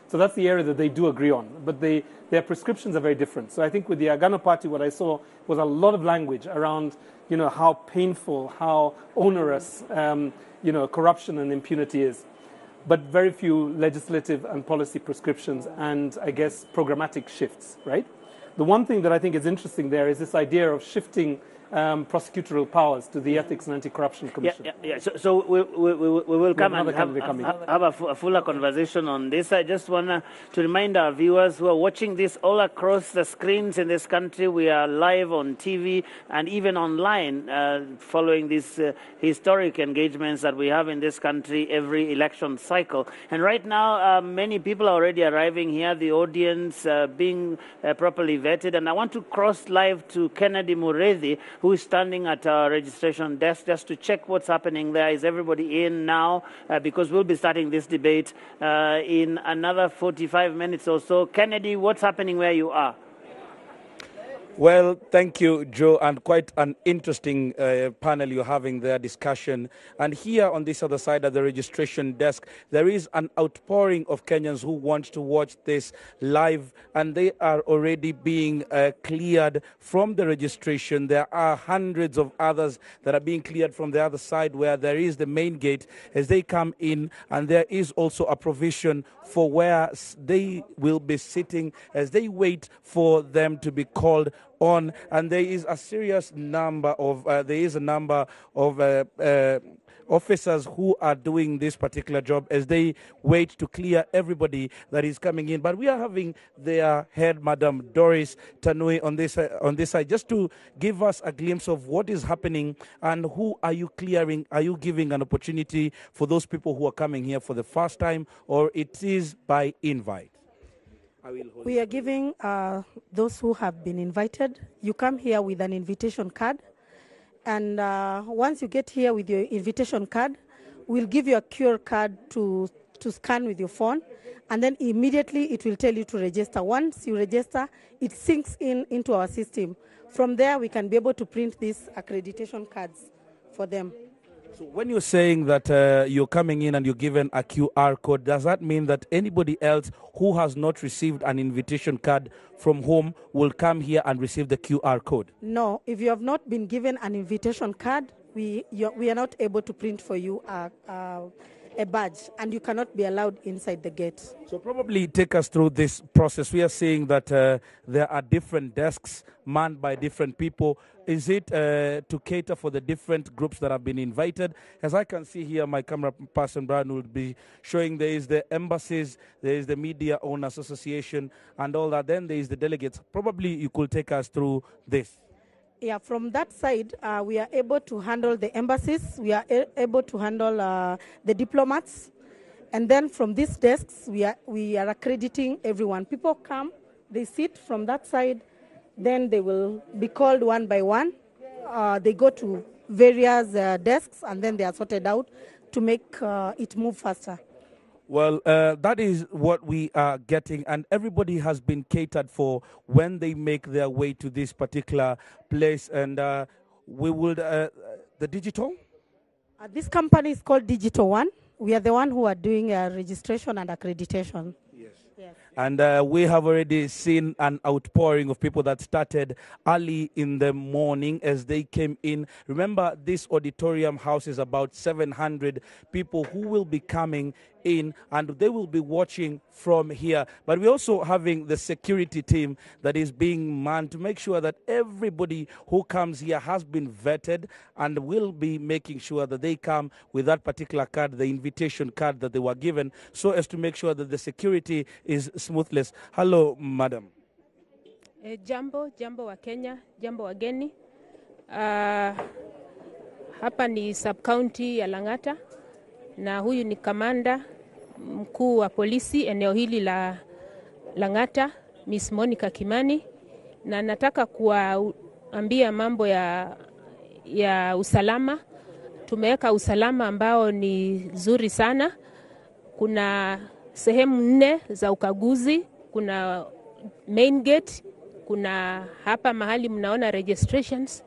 Speaker 6: So that's the area that they do agree on, but their prescriptions are very different. So I think with the Agano party, what I saw was a lot of language around, how painful, how onerous, corruption and impunity is, but very few legislative and policy prescriptions and, I guess, programmatic shifts, right? The one thing that I think is interesting there is this idea of shifting prosecutorial powers to the Ethics and Anti-Corruption Commission.
Speaker 5: Yeah. So we will come and have a fuller conversation on this. I just want to remind our viewers who are watching this all across the screens in this country. We are live on TV and even online, following these historic engagements that we have in this country every election cycle. And right now, many people are already arriving here, the audience being properly vetted. And I want to cross live to Kennedy Mureithi, who is standing at our registration desk, just to check what's happening there. Is everybody in now? Because we'll be starting this debate in another 45 minutes or so. Kennedy, what's happening where you are?
Speaker 4: Well, thank you, Joe, and quite an interesting panel you're having there, discussion. And here on this other side at the registration desk, there is an outpouring of Kenyans who want to watch this live, and they are already being cleared from the registration. There are hundreds of others that are being cleared from the other side where there is the main gate as they come in, and there is also a provision for where they will be sitting as they wait for them to be called on. And there is a serious number of officers who are doing this particular job as they wait to clear everybody that is coming in. But we are having their head, Madam Doris Tanui, on this side, just to give us a glimpse of what is happening and who are you clearing. Are you giving an opportunity for those people who are coming here for the first time, or it is by invite?
Speaker 13: We are giving those who have been invited. You come here with an invitation card. And once you get here with your invitation card, we'll give you a QR card to scan with your phone. And then immediately it will tell you to register. Once you register, it syncs into our system. From there, we can be able to print these accreditation cards for them.
Speaker 4: So when you're saying that you're coming in and you're given a QR code, does that mean that anybody else who has not received an invitation card from home will come here and receive the QR code?
Speaker 13: No, if you have not been given an invitation card, we are not able to print for you a badge, and you cannot be allowed inside the gate.
Speaker 4: So probably take us through this process. We are seeing that there are different desks manned by different people. Is it to cater for the different groups that have been invited? As I can see here, my camera person, Brian, will be showing there is the embassies, there is the Media Owners Association, and all that. Then there is the delegates. Probably you could take us through this.
Speaker 13: Yeah, from that side, we are able to handle the embassies. We are able to handle the diplomats. And then from these desks, we are accrediting everyone. People come, they sit from that side, then they will be called one by one. They go to various desks, and then they are sorted out to make it move faster.
Speaker 4: Well, that is what we are getting, and everybody has been catered for when they make their way to this particular place. And we would, the digital?
Speaker 13: This company is called Digital One. We are the one who are doing registration and accreditation.
Speaker 4: Yes. And we have already seen an outpouring of people that started early in the morning as they came in. Remember, this auditorium houses about 700 people who will be coming in, and they will be watching from here. But we're also having the security team that is being manned to make sure that everybody who comes here has been vetted, and will be making sure that they come with that particular card, the invitation card that they were given, so as to make sure that the security is smoothless. Hello, madam.
Speaker 14: Jambo wa Kenya, jambo wageni. Hapa ni sub-county ya Lang'ata, na huyu ni kamanda mkuu wa polisi eneo hili la Lang'ata, Miss Monica Kimani, na nataka kuambia mambo ya usalama. Tumeweka usalama ambao ni nzuri sana. Kuna sehemu 4 za ukaguzi, kuna main gate, kuna hapa mahali mnaona registrations,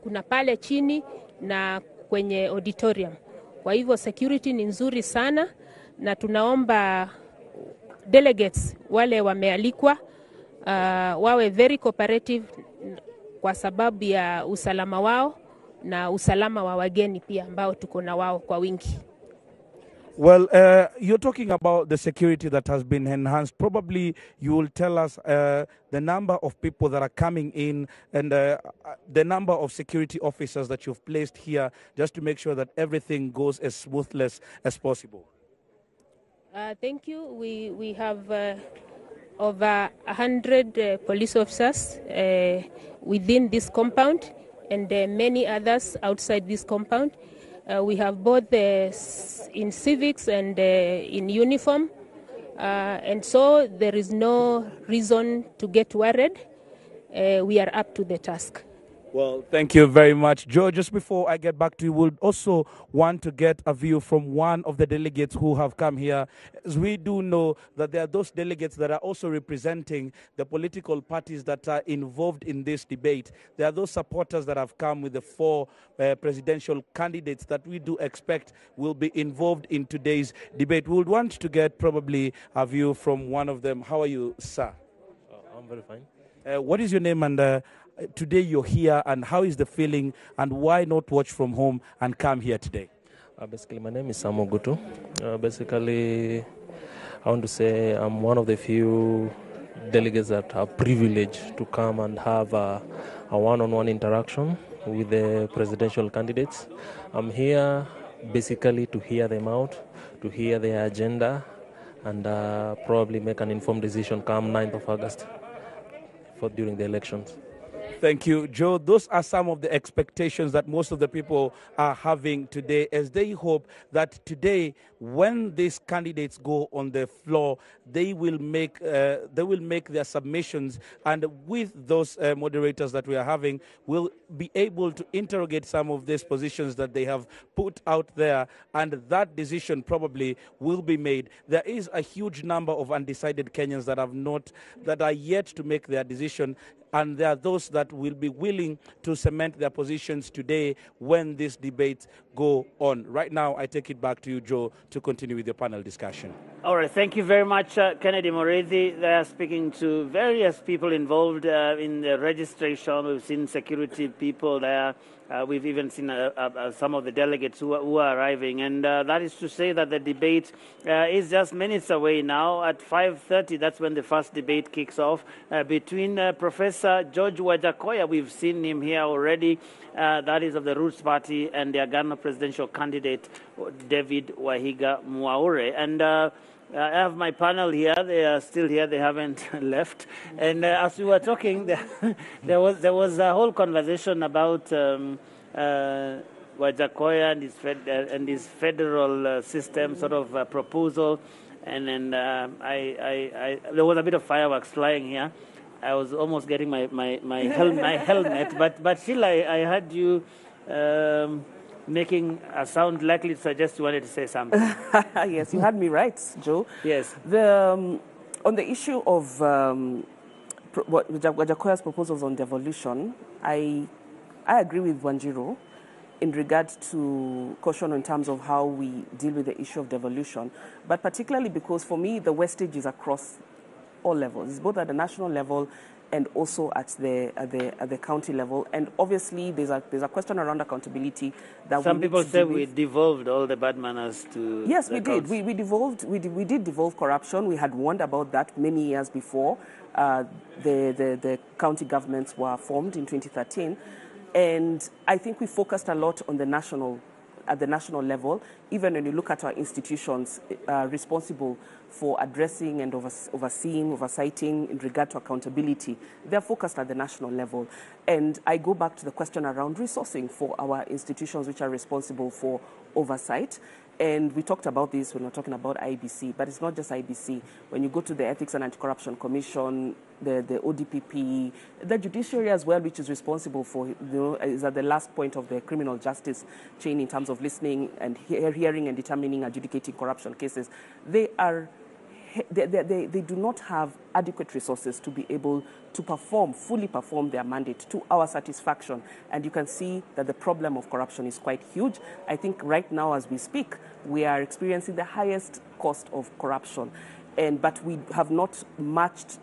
Speaker 14: kuna pale chini na kwenye auditorium. Kwa hivyo security ni nzuri sana, na tunaomba delegates wale wamealikwa wawe very cooperative kwa sababu ya usalama wao na usalama wa wageni pia ambao tuko na wao kwa wingi.
Speaker 4: Well, you're talking about the security that has been enhanced. Probably you will tell us the number of people that are coming in and the number of security officers that you've placed here, just to make sure that everything goes as smoothly as possible.
Speaker 14: Thank you. We have over 100 police officers within this compound, and many others outside this compound. We have both in civics and in uniform, and so there is no reason to get worried. We are up to the task.
Speaker 4: Well, thank you very much, Joe. Just before I get back to you, we'll also want to get a view from one of the delegates who have come here. As we do know that there are those delegates that are also representing the political parties that are involved in this debate. There are those supporters that have come with the four presidential candidates that we do expect will be involved in today's debate. We would want to get probably a view from one of them. How are you, sir?
Speaker 15: I'm very fine.
Speaker 4: What is your name, and today you're here, and how is the feeling, and why not watch from home and come here today?
Speaker 15: Basically, my name is Samu Gutu. Basically, I want to say I'm one of the few delegates that are privileged to come and have a one-on-one interaction with the presidential candidates. I'm here basically to hear them out, to hear their agenda, and probably make an informed decision come 9th of August during the elections.
Speaker 4: Thank you, Joe. Those are some of the expectations that most of the people are having today, as they hope that today, when these candidates go on the floor, they will make their submissions, and with those moderators that we are having, we'll be able to interrogate some of these positions that they have put out there, and that decision probably will be made. There is a huge number of undecided Kenyans that are yet to make their decision. And there are those that will be willing to cement their positions today when these debates go on. Right now, I take it back to you, Joe, to continue with your panel discussion.
Speaker 5: All right, thank you very much, Kennedy Morethi. They are speaking to various people involved in the registration. We've seen security people there. We've even seen some of the delegates who are arriving. And that is to say that the debate is just minutes away now. At 5:30, that's when the first debate kicks off between Professor George Wajackoyah. We've seen him here already. That is of the Roots Party, and the Agano presidential candidate, David Wahiga Mwaure. And I have my panel here. They are still here. They haven't left. And as we were talking, there was a whole conversation about Wajackoyah and his federal system sort of proposal. And then there was a bit of fireworks flying here. I was almost getting my helmet, but still I had you making a sound likely to suggest you wanted to say something.
Speaker 9: Yes, you had me right, Joe.
Speaker 5: Yes.
Speaker 9: On the issue of Wajackoyah's proposals on devolution, I agree with Wanjiru in regard to caution in terms of how we deal with the issue of devolution, but particularly because for me the wastage is across all levels. It's both at the national level and also at the county level. And obviously, there's a question around accountability that
Speaker 5: some people say we devolved all the bad manners to.
Speaker 9: Yes, we did. We did devolve corruption. We had warned about that many years before the county governments were formed in 2013, and I think we focused a lot on at the national level, even when you look at our institutions responsible for addressing and oversighting in regard to accountability, they're focused at the national level. And I go back to the question around resourcing for our institutions which are responsible for oversight. And we talked about this when we were talking about IBC, but it's not just IBC. When you go to the Ethics and Anti-Corruption Commission, the ODPP, the judiciary as well, which is responsible for, is at the last point of the criminal justice chain in terms of listening and hearing and determining, adjudicating corruption cases, they do not have adequate resources to be able to fully perform their mandate to our satisfaction. And you can see that the problem of corruption is quite huge. I think right now as we speak, we are experiencing the highest cost of corruption. But we have not matched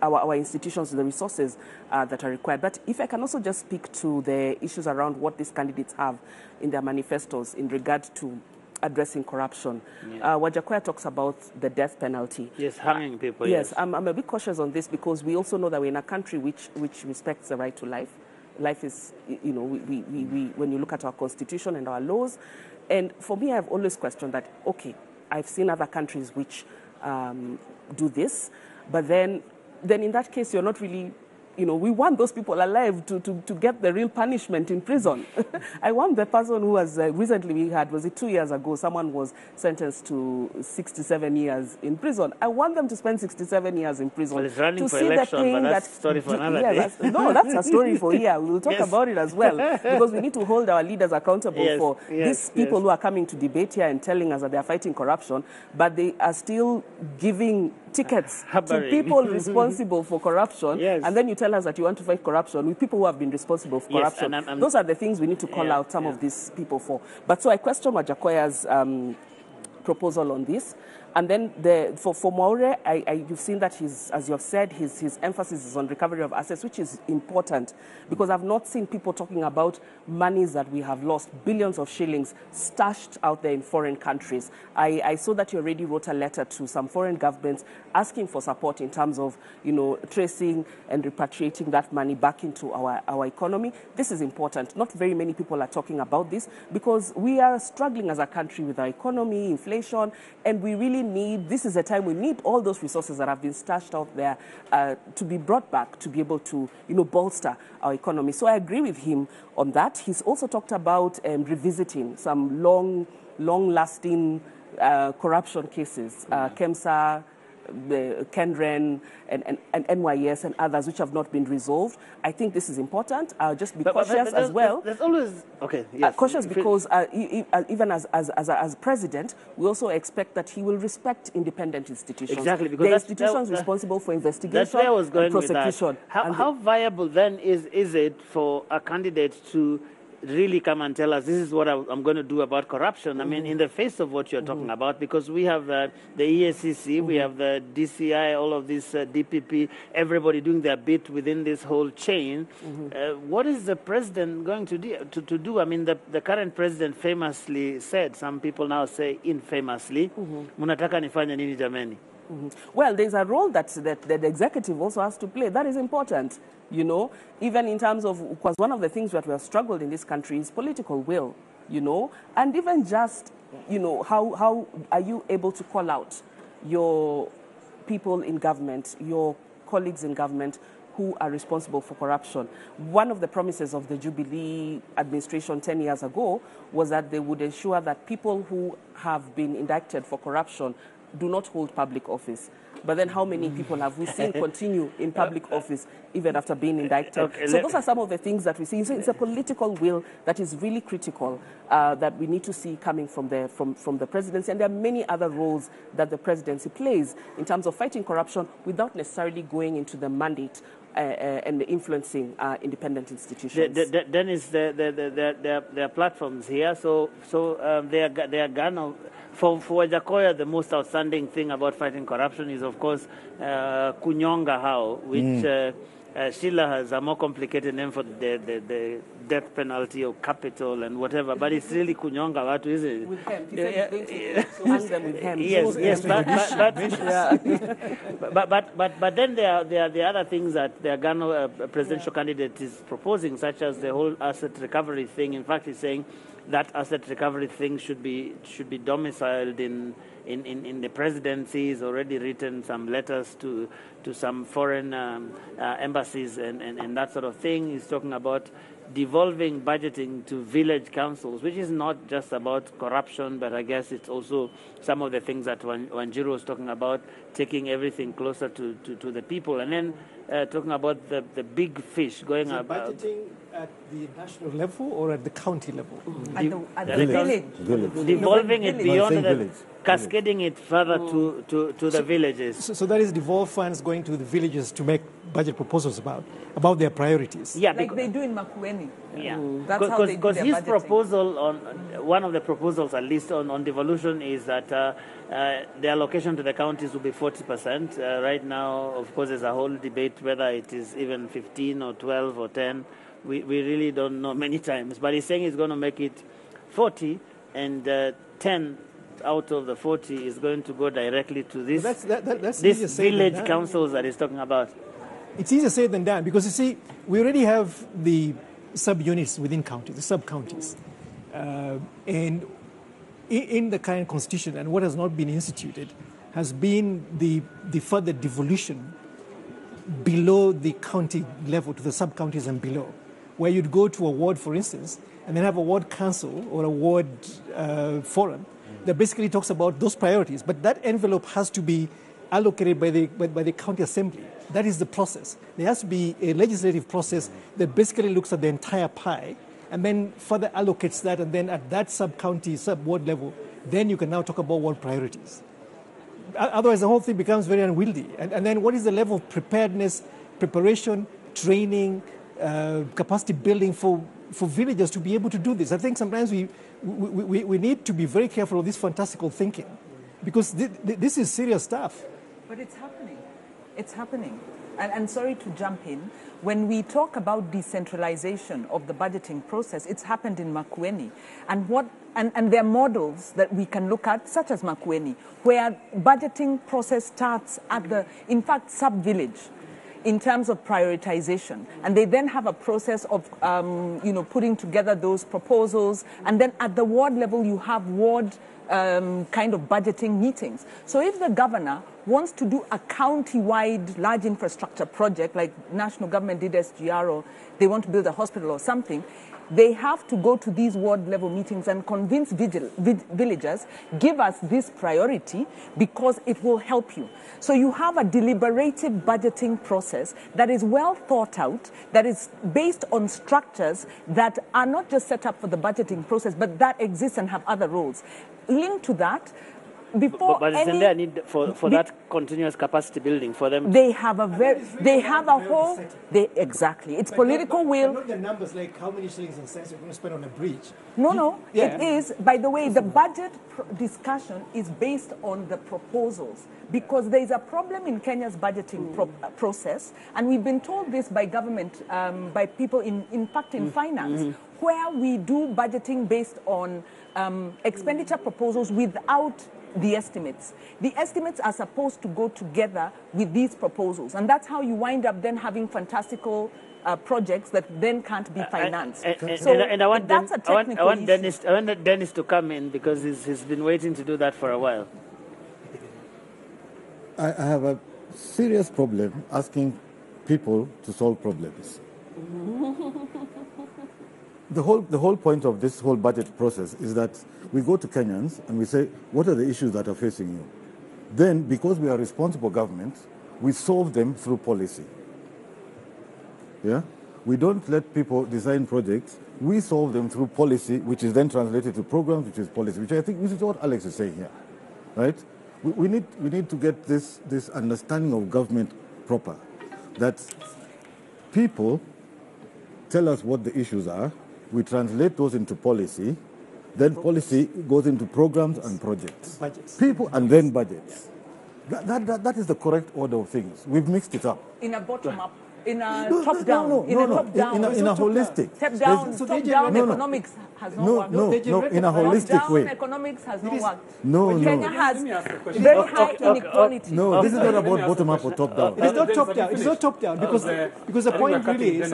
Speaker 9: our institutions with the resources that are required. But if I can also just speak to the issues around what these candidates have in their manifestos in regard to addressing corruption. Yeah. Wajackoyah talks about the death penalty.
Speaker 5: Yes, hanging people.
Speaker 9: Yes, I'm a bit cautious on this because we also know that we're in a country which respects the right to life. Life is, we when you look at our constitution and our laws. And for me, I've always questioned that, okay, I've seen other countries which do this, but then in that case, you're not really we want those people alive to get the real punishment in prison. I want the person who was recently, we had, was it 2 years ago, someone was sentenced to 67 years in prison. I want them to spend 67 years in prison.
Speaker 5: Well, it's running
Speaker 9: to
Speaker 5: for
Speaker 9: see
Speaker 5: election,
Speaker 9: the pain
Speaker 5: but that's a story for another day.
Speaker 9: That's a story for here. We will talk about it as well, because we need to hold our leaders accountable for these people who are coming to debate here and telling us that they are fighting corruption, but they are still giving tickets to people responsible for corruption, and then you tell us that you want to fight corruption with people who have been responsible for corruption. Those are the things we need to call out some of these people for. But so I question Wajackoyah's proposal on this. And then for Mwaure, you've seen that as you have said, his emphasis is on recovery of assets, which is important, because I've not seen people talking about monies that we have lost, billions of shillings stashed out there in foreign countries. I saw that you already wrote a letter to some foreign governments asking for support in terms of, tracing and repatriating that money back into our economy. This is important. Not very many people are talking about this, because we are struggling as a country with our economy, inflation, and we really this is a time we need all those resources that have been stashed out there to be brought back to be able to, bolster our economy. So I agree with him on that. He's also talked about revisiting some long-lasting corruption cases, KEMSA, Kenren, and NYS and others which have not been resolved. I think this is important. Just be cautious as well.
Speaker 5: There's always
Speaker 9: cautious because even as president, we also expect that he will respect independent institutions.
Speaker 5: Exactly, because
Speaker 9: the institutions responsible for investigation.
Speaker 5: That's where I was going
Speaker 9: and prosecution.
Speaker 5: With that. How viable then is it for a candidate to really come and tell us this is what I'm going to do about corruption? I mean, in the face of what you're talking about, because we have the EACC, we have the DCI, all of this DPP, everybody doing their bit within this whole chain. What is the president going to do? I mean, the current president famously said, some people now say infamously, munataka nifanye nini jameni?
Speaker 9: Well, there's a role that the executive also has to play. That is important, even in terms of, because one of the things that we have struggled in this country is political will, and even just, how are you able to call out your people in government, your colleagues in government who are responsible for corruption? One of the promises of the Jubilee administration 10 years ago was that they would ensure that people who have been indicted for corruption do not hold public office. But then how many people have we seen continue in public office even after being indicted? So those are some of the things that we see. So it's a political will that is really critical that we need to see coming from the presidency. And there are many other roles that the presidency plays in terms of fighting corruption without necessarily going into the mandate and influencing independent institutions.
Speaker 5: Then is their platforms here. So their Agano. For Wajackoyah, the most outstanding thing about fighting corruption is, of course, kunyonga hao, which Sheila has a more complicated name for the death penalty or capital and whatever, but it's really kunyonga watu, isn't it?
Speaker 9: With him. He said hang them with him.
Speaker 5: Yes, but then there are other things that the Agano presidential candidate is proposing, such as the whole asset recovery thing. In fact, he's saying that asset recovery thing should be domiciled in the presidency. He's already written some letters to some foreign embassies and that sort of thing. He's talking about devolving budgeting to village councils, which is not just about corruption, but I guess it's also some of the things that Wanjiru was talking about, taking everything closer to the people. And then talking about the big fish going about.
Speaker 10: Budgeting at the national level or at the county level?
Speaker 11: At the village.
Speaker 5: Devolving it beyond that, cascading it further to the villages.
Speaker 10: So that is devolved funds going to the villages to make budget proposals about their priorities.
Speaker 11: Yeah, like they do in Makueni.
Speaker 5: Yeah,
Speaker 11: that's how they do their
Speaker 5: his
Speaker 11: budgeting.
Speaker 5: proposal on one of the proposals, at least on devolution, is that the allocation to the counties will be 40%. Right now, of course, there's a whole debate whether it is even 15 or 12 or 10. We really don't know many times, but he's saying he's going to make it 40, and 10 out of the 40 is going to go directly to this this village councils that he's talking about.
Speaker 10: It's easier said than done, because you see, we already have the subunits within counties, the sub-counties. And in the current constitution, and what has not been instituted, has been the further devolution below the county level, to the sub-counties and below, where you'd go to a ward, for instance, and then have a ward council or a ward forum that basically talks about those priorities. But that envelope has to be allocated by the county assembly. That is the process. There has to be a legislative process that basically looks at the entire pie and then further allocates that, and then at that sub-county, sub-ward level, then you can now talk about ward priorities. Otherwise, the whole thing becomes very unwieldy. And then what is the level of preparedness, preparation, training, capacity building for villagers to be able to do this? I think sometimes we need to be very careful of this fantastical thinking, because this is serious stuff.
Speaker 11: But it's happening. It's happening. And sorry to jump in. When we talk about decentralization of the budgeting process, it's happened in Makueni. And there are models that we can look at, such as Makueni, where budgeting process starts at the, in fact, sub-village in terms of prioritization. And they then have a process of, putting together those proposals. And then at the ward level, you have ward kind of budgeting meetings. So if the governor wants to do a county-wide large infrastructure project, like national government did SGR, or they want to build a hospital or something, they have to go to these ward-level meetings and convince villagers, give us this priority because it will help you. So you have a deliberative budgeting process that is well thought out, that is based on structures that are not just set up for the budgeting process, but that exist and have other roles. Linked to that,
Speaker 5: but isn't there a need for that continuous capacity building for them?
Speaker 11: They have a whole, exactly. It's political will.
Speaker 10: Not the numbers like how many shillings and cents you're going to spend on a bridge.
Speaker 11: No. It is, by the way, the budget discussion is based on the proposals, because there is a problem in Kenya's budgeting process, and we've been told this by government, by people in fact in finance, where we do budgeting based on expenditure proposals without the estimates. The estimates are supposed to go together with these proposals, and that's how you wind up then having fantastical projects that then can't be financed.
Speaker 5: And I want Dennis to come in, because he's been waiting to do that for a while.
Speaker 8: I have a serious problem asking people to solve problems. The whole point of this whole budget process is that we go to Kenyans and we say, what are the issues that are facing you? Then, because we are responsible government, we solve them through policy. Yeah? We don't let people design projects. We solve them through policy, which is then translated to programs, which is policy, which I think this is what Alex is saying here. Right? We need to get this understanding of government proper, that people tell us what the issues are, we translate those into policy, then policy goes into programs and projects.
Speaker 10: Budgets.
Speaker 8: People and then budgets. That is the correct order of things. We've mixed it up.
Speaker 11: In a bottom-up, in a top-down, in a top-down.
Speaker 8: In a holistic.
Speaker 11: Top-down economics has not worked.
Speaker 8: No, in a holistic way.
Speaker 11: Top-down economics has not worked.
Speaker 8: No.
Speaker 11: Kenya has very high inequality.
Speaker 8: No, this is not about bottom-up or top-down.
Speaker 10: It is not top-down. It's not top-down, because the point really is...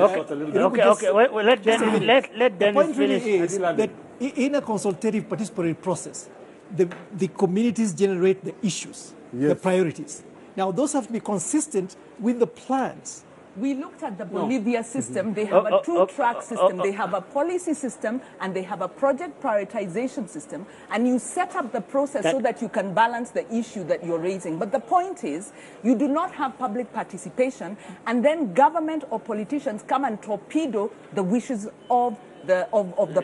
Speaker 5: Let Dennis finish.
Speaker 10: That in a consultative participatory process, the communities generate the issues, the priorities. Now, those have to be consistent with the plans.
Speaker 11: We looked at the Bolivia system. They have a two-track system. They have a policy system, and they have a project prioritization system. And you set up the process so that you can balance the issue that you're raising. But the point is, you do not have public participation, and then government or politicians come and torpedo the wishes of the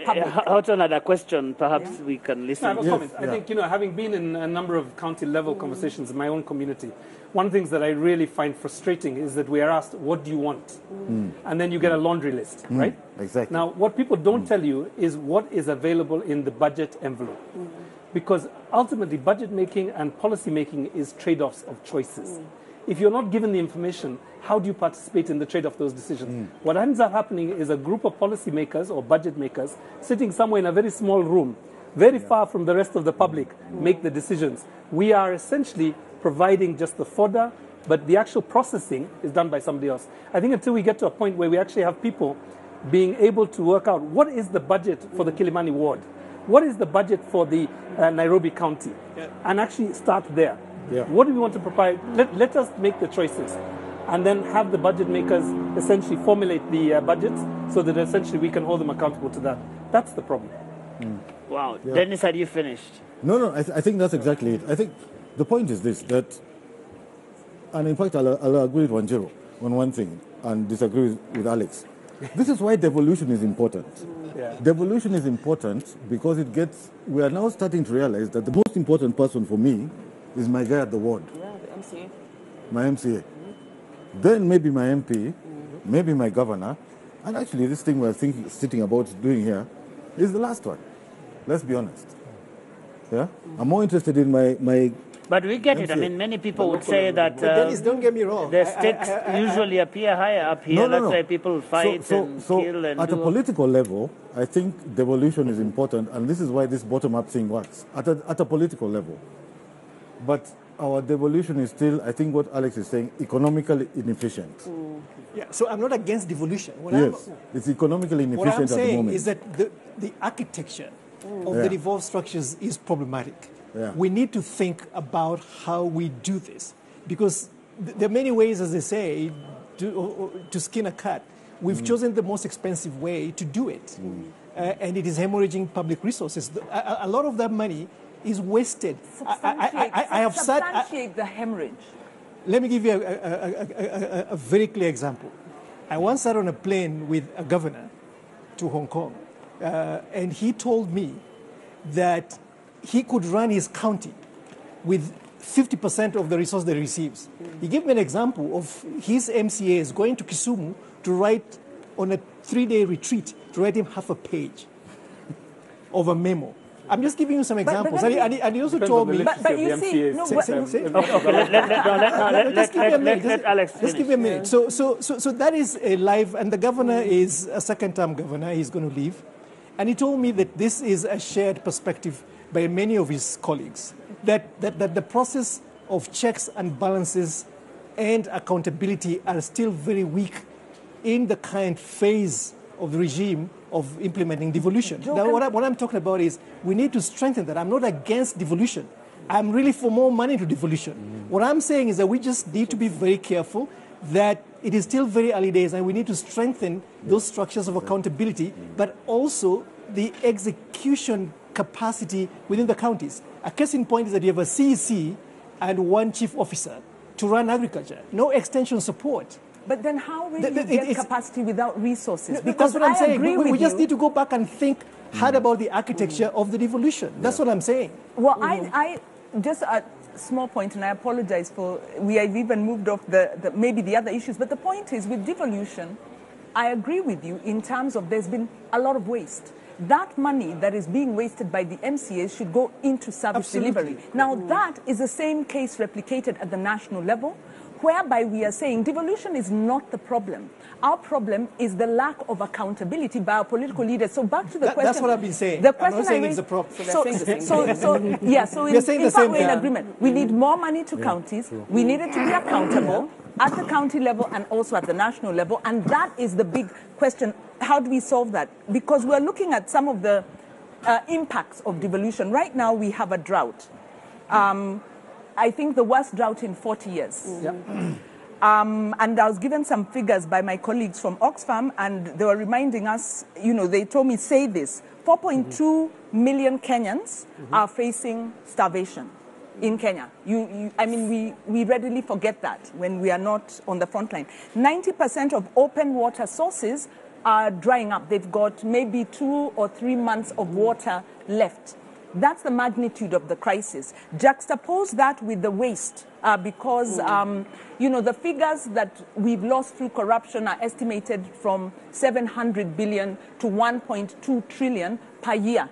Speaker 11: public.
Speaker 5: Houghton had a question. Perhaps we can listen.
Speaker 6: I have a comment. I think, having been in a number of county-level conversations in my own community, one of the things that I really find frustrating is that we are asked, what do you want? And then you get a laundry list, right?
Speaker 8: Exactly.
Speaker 6: Now, what people don't tell you is what is available in the budget envelope. Because ultimately, budget making and policy making is trade-offs of choices. If you're not given the information, how do you participate in the trade of those decisions? What ends up happening is a group of policy makers or budget makers sitting somewhere in a very small room, very far from the rest of the public, make the decisions. We are essentially providing just the fodder, but the actual processing is done by somebody else. I think until we get to a point where we actually have people being able to work out what is the budget for the Kilimani ward, what is the budget for the Nairobi County, and actually start there. What do we want to provide? Let us make the choices. and then have the budget makers essentially formulate the budgets so that essentially we can hold them accountable to that. That's the problem.
Speaker 5: Wow.
Speaker 8: Yeah.
Speaker 5: Dennis, had you finished?
Speaker 8: No, I think that's exactly it. I think the point is this, that, and in fact, I'll agree with Wanjiru on one thing and disagree with Alex. This is why devolution is important.
Speaker 6: Yeah.
Speaker 8: Devolution is important because we are now starting to realize that the most important person for me is my guy at the ward.
Speaker 9: Yeah, the MCA.
Speaker 8: My MCA. Then maybe my MP, maybe my governor, and actually this thing we're sitting about doing here is the last one. Let's be honest. Yeah? I'm more interested in my
Speaker 5: But we get it. I
Speaker 8: MCA.
Speaker 5: mean, many people would say that
Speaker 10: But Dennis, don't get me wrong.
Speaker 5: the stakes usually appear higher up here. That's why people fight and kill and
Speaker 8: at
Speaker 5: do.
Speaker 8: a political level, I think devolution is important, and this is why this bottom-up thing works, at a political level. But our devolution is still, I think what Alex is saying, economically inefficient.
Speaker 10: Yeah, so I'm not against devolution.
Speaker 8: It's economically
Speaker 10: What
Speaker 8: inefficient
Speaker 10: I'm
Speaker 8: at the
Speaker 10: saying
Speaker 8: moment.
Speaker 10: is that the architecture of the devolved structures is problematic.
Speaker 8: Yeah.
Speaker 10: We need to think about how we do this, because there are many ways, as they say, to skin a cat. We've chosen the most expensive way to do it, and it is hemorrhaging public resources. A lot of that money is wasted. I have said.
Speaker 11: Substantiate the hemorrhage.
Speaker 10: Let me give you a very clear example. I once sat on a plane with a governor to Hong Kong, and he told me that he could run his county with 50% of the resource that he receives. He gave me an example of his MCAs going to Kisumu to write on a 3-day retreat, to write him half a page of a memo. I'm just giving you some examples. And he also told me...
Speaker 11: But you see... No,
Speaker 5: let Alex finish.
Speaker 10: Just give me a minute. So that is a live... And the governor is a second-term governor. He's going to leave. And he told me that this is a shared perspective by many of his colleagues, that the process of checks and balances and accountability are still very weak in the current phase of the regime of implementing devolution. Now, what I'm talking about is we need to strengthen that. I'm not against devolution. I'm really for more money to devolution. What I'm saying is that we just need to be very careful that it is still very early days and we need to strengthen those structures of accountability, but also the execution capacity within the counties. A case in point is that you have a CEC and one chief officer to run agriculture. No extension support.
Speaker 11: But then how will you get capacity without resources?
Speaker 10: Because what I'm saying, we just need to go back and think hard about the architecture of the devolution. That's what I'm saying.
Speaker 11: Well, I just a small point, and I apologize for, we have even moved off maybe the other issues, but the point is with devolution, I agree with you in terms of there's been a lot of waste. That money that is being wasted by the MCAs should go into service delivery. Now, that is the same case replicated at the national level, whereby we are saying devolution is not the problem. Our problem is the lack of accountability by our political leaders. So back to the question.
Speaker 10: That's what I've been saying.
Speaker 11: The question
Speaker 10: I'm not saying it's a problem.
Speaker 11: So in fact, we're in agreement. We need more money to counties. We need it to be accountable at the county level and also at the national level. And that is the big question. How do we solve that? Because we're looking at some of the impacts of devolution. Right now, we have a drought. I think the worst drought in 40 years. And I was given some figures by my colleagues from Oxfam, and they were reminding us, they told me, say this, 4.2 million Kenyans are facing starvation in Kenya. We readily forget that when we are not on the front line. 90% of open water sources are drying up. They've got maybe 2 or 3 months of water left. That's the magnitude of the crisis. Juxtapose that with the waste, because, the figures that we've lost through corruption are estimated from 700 billion to 1.2 trillion per year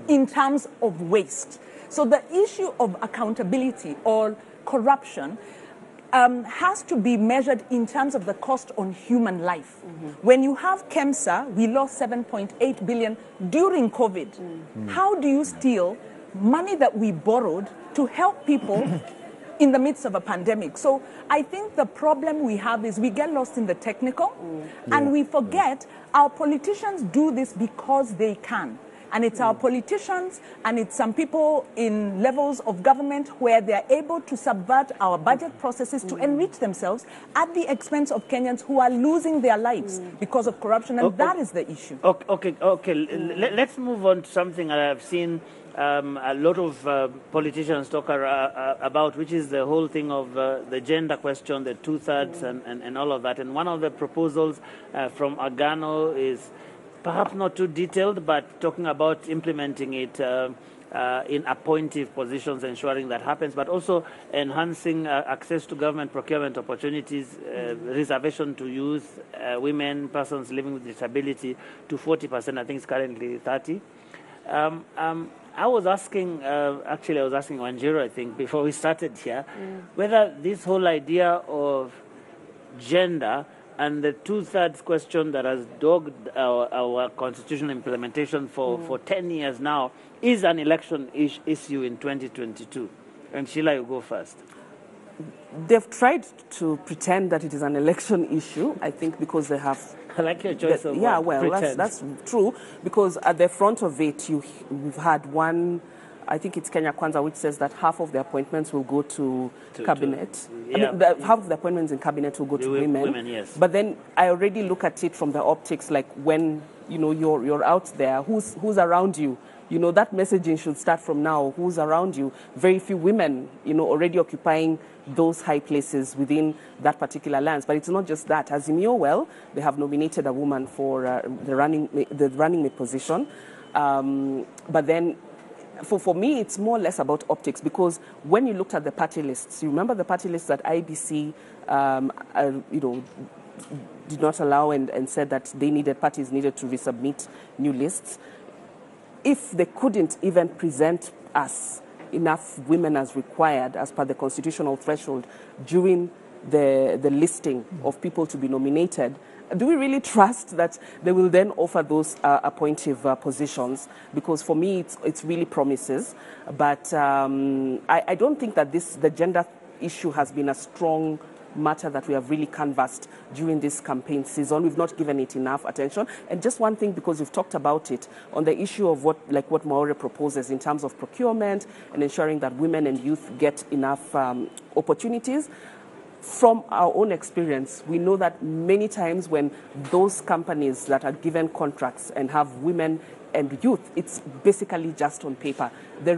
Speaker 11: in terms of waste. So the issue of accountability or corruption has to be measured in terms of the cost on human life. When you have KEMSA, we lost 7.8 billion during COVID. How do you steal money that we borrowed to help people in the midst of a pandemic? So I think the problem we have is we get lost in the technical and we forget our politicians do this because they can. And it's our politicians and it's some people in levels of government where they are able to subvert our budget processes to enrich themselves at the expense of Kenyans who are losing their lives because of corruption. And that is the issue.
Speaker 5: Okay. Let's move on to something I've seen a lot of politicians talk about, which is the whole thing of the gender question, the two-thirds and all of that. And one of the proposals from Agano is perhaps not too detailed, but talking about implementing it in appointive positions, ensuring that happens, but also enhancing access to government procurement opportunities, reservation to youth, women, persons living with disability to 40%. I think it's currently 30%. I was asking Wanjiru, I think, before we started here, whether this whole idea of gender and the two-thirds question that has dogged our constitutional implementation for 10 years now is an election issue in 2022. And Sheila, you go first.
Speaker 9: They've tried to pretend that it is an election issue, I think, because they have...
Speaker 5: I like your choice of
Speaker 9: yeah,
Speaker 5: word,
Speaker 9: well, that's true, because at the front of it, we've had one, I think it's Kenya Kwanza, which says that half of the appointments will go to cabinet. Half of the appointments in cabinet will go to women.
Speaker 5: Yes.
Speaker 9: But then I already look at it from the optics, like when you're out there, who's around you. That messaging should start from now. Who's around you? Very few women, already occupying those high places within that particular lands. But it's not just that. Azimio, they have nominated a woman for the running mate position. But then, for me, it's more or less about optics, because when you looked at the party lists, you remember the party lists that IBC, did not allow and said that parties needed to resubmit new lists. If they couldn't even present us enough women as required, as per the constitutional threshold, during the listing of people to be nominated, do we really trust that they will then offer those appointive positions? Because for me, it's really promises. But I don't think that the gender issue has been a strong matter that we have really canvassed during this campaign season. We've not given it enough attention. And just one thing, because we've talked about it, on the issue of what Mwaure proposes in terms of procurement and ensuring that women and youth get enough opportunities. From our own experience, we know that many times when those companies that are given contracts and have women and youth, it's basically just on paper. The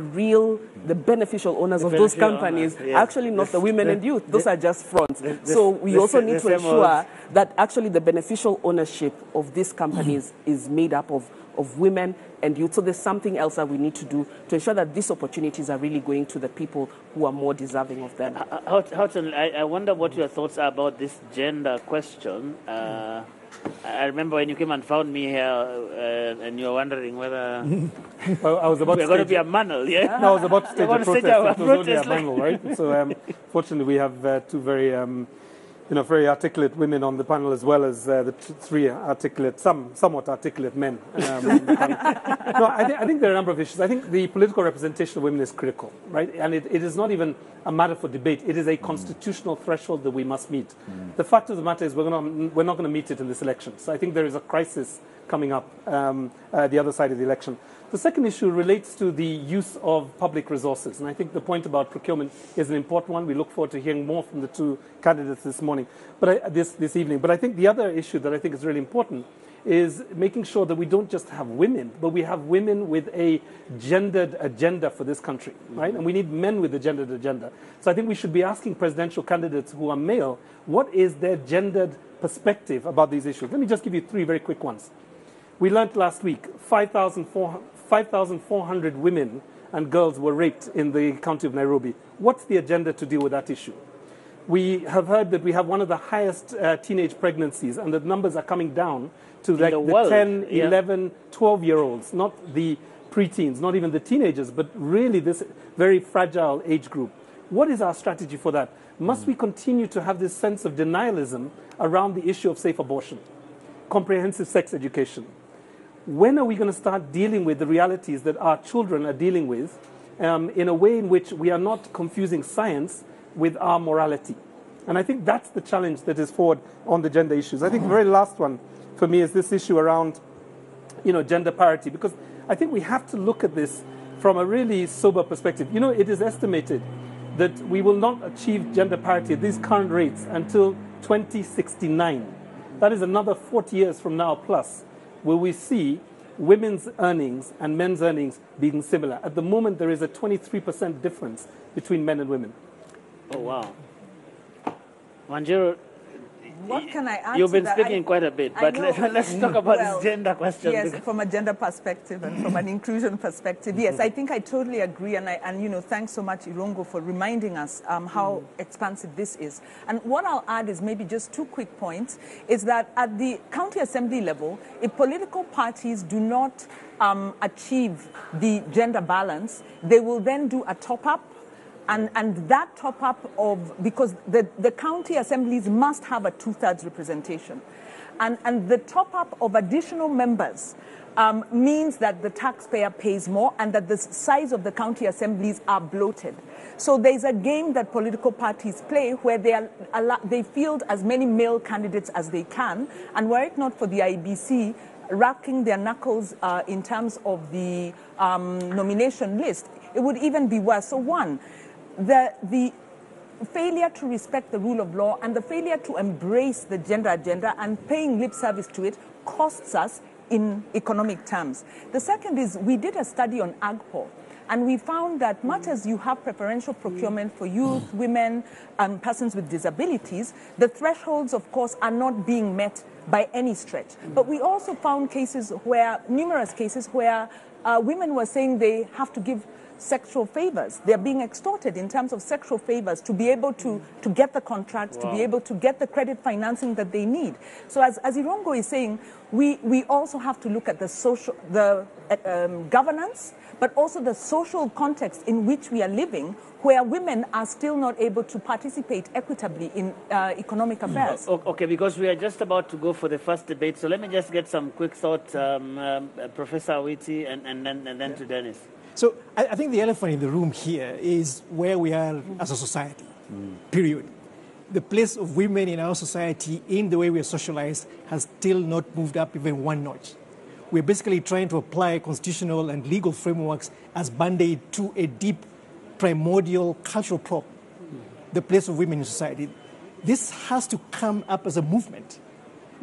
Speaker 9: beneficial owners of those companies are actually not the women and youth. Those are just fronts. So we also need to ensure that actually the beneficial ownership of these companies is made up of women and youth. So there's something else that we need to do to ensure that these opportunities are really going to the people who are more deserving of them.
Speaker 5: Houghton, I wonder what your thoughts are about this gender question. I remember when you came and found me here, and you were wondering whether
Speaker 6: I was about
Speaker 5: we're going to be a manual, yeah?
Speaker 6: No, I was about to stage a protest. It was only a manual, right? So, fortunately, we have two very, very articulate women on the panel, as well as the three articulate, somewhat articulate men. No, I think there are a number of issues. I think the political representation of women is critical, right? And it is not even a matter for debate. It is a constitutional threshold that we must meet. The fact of the matter is we're not going to meet it in this election. So I think there is a crisis coming up the other side of the election. The second issue relates to the use of public resources. And I think the point about procurement is an important one. We look forward to hearing more from the two candidates this morning, this evening. But I think the other issue that I think is really important is making sure that we don't just have women, but we have women with a gendered agenda for this country, right? And we need men with a gendered agenda. So I think we should be asking presidential candidates who are male, what is their gendered perspective about these issues? Let me just give you three very quick ones. We learned last week 5,400 women and girls were raped in the county of Nairobi. What's the agenda to deal with that issue? We have heard that we have one of the highest teenage pregnancies, and the numbers are coming down to like the 10, 11, 12-year-olds, not the preteens, not even the teenagers, but really this very fragile age group. What is our strategy for that? Must we continue to have this sense of denialism around the issue of safe abortion, comprehensive sex education? When are we going to start dealing with the realities that our children are dealing with in a way in which we are not confusing science with our morality? And I think that's the challenge that is forward on the gender issues. I think the very last one for me is this issue around, gender parity, because I think we have to look at this from a really sober perspective. You know, it is estimated that we will not achieve gender parity at these current rates until 2069. That is another 40 years from now plus, where we see women's earnings and men's earnings being similar. At the moment, there is a 23% difference between men and women.
Speaker 5: Oh, wow. Wanjiru,
Speaker 11: what can I add
Speaker 5: you've been
Speaker 11: to that?
Speaker 5: speaking quite a bit, but let's talk about this gender question.
Speaker 11: Yes, from a gender perspective and from an inclusion perspective, yes, I think I totally agree. And you know, thanks so much, Irungu, for reminding us how expansive this is. And what I'll add is maybe just 2 quick points, is that at the county assembly level, if political parties do not achieve the gender balance, they will then do a top-up. And that top-up of, because the county assemblies must have a 2/3 representation. And the top-up of additional members means that the taxpayer pays more and that the size of the county assemblies are bloated. So there's a game that political parties play where they field as many male candidates as they can. And were it not for the IBC racking their knuckles in terms of the nomination list, it would even be worse. So one, the failure to respect the rule of law and the failure to embrace the gender agenda and paying lip service to it costs us in economic terms. The second is we did a study on AgPo, and we found that much as you have preferential procurement for youth, women, and persons with disabilities, the thresholds, of course, are not being met by any stretch. But we also found numerous cases where women were saying they have to give sexual favors. They're being extorted in terms of sexual favors to be able to get the contracts, to be able to get the credit financing that they need. So as Irungu is saying, we also have to look at the governance, but also the social context in which we are living, where women are still not able to participate equitably in economic affairs.
Speaker 5: Okay, because we are just about to go for the first debate, so let me just get some quick thoughts, Professor Awiti, and then to Dennis.
Speaker 10: So I think the elephant in the room here is where we are as a society, period. The place of women in our society, in the way we are socialized, has still not moved up even one notch. We're basically trying to apply constitutional and legal frameworks as band-aid to a deep, primordial cultural problem, the place of women in society. This has to come up as a movement.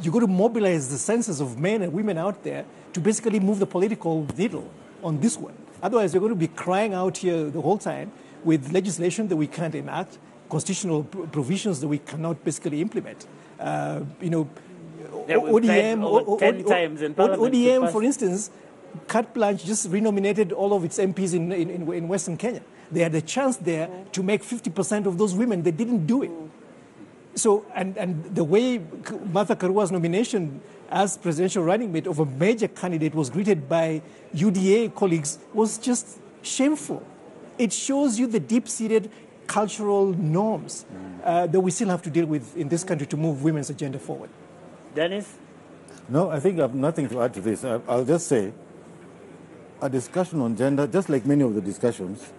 Speaker 10: You've got to mobilize the senses of men and women out there to basically move the political needle on this one. Otherwise, we're going to be crying out here the whole time with legislation that we can't enact, constitutional provisions that we cannot basically implement. ODM,
Speaker 5: 10 times in Parliament.
Speaker 10: ODM, for instance, carte blanche just renominated all of its MPs in Western Kenya. They had a chance there to make 50% of those women. They didn't do it. So, and the way Martha Karua's nomination as presidential running mate of a major candidate was greeted by UDA colleagues was just shameful. It shows you the deep-seated cultural norms that we still have to deal with in this country to move women's agenda forward.
Speaker 5: Dennis?
Speaker 8: No, I think I have nothing to add to this. I'll just say a discussion on gender, just like many of the discussions,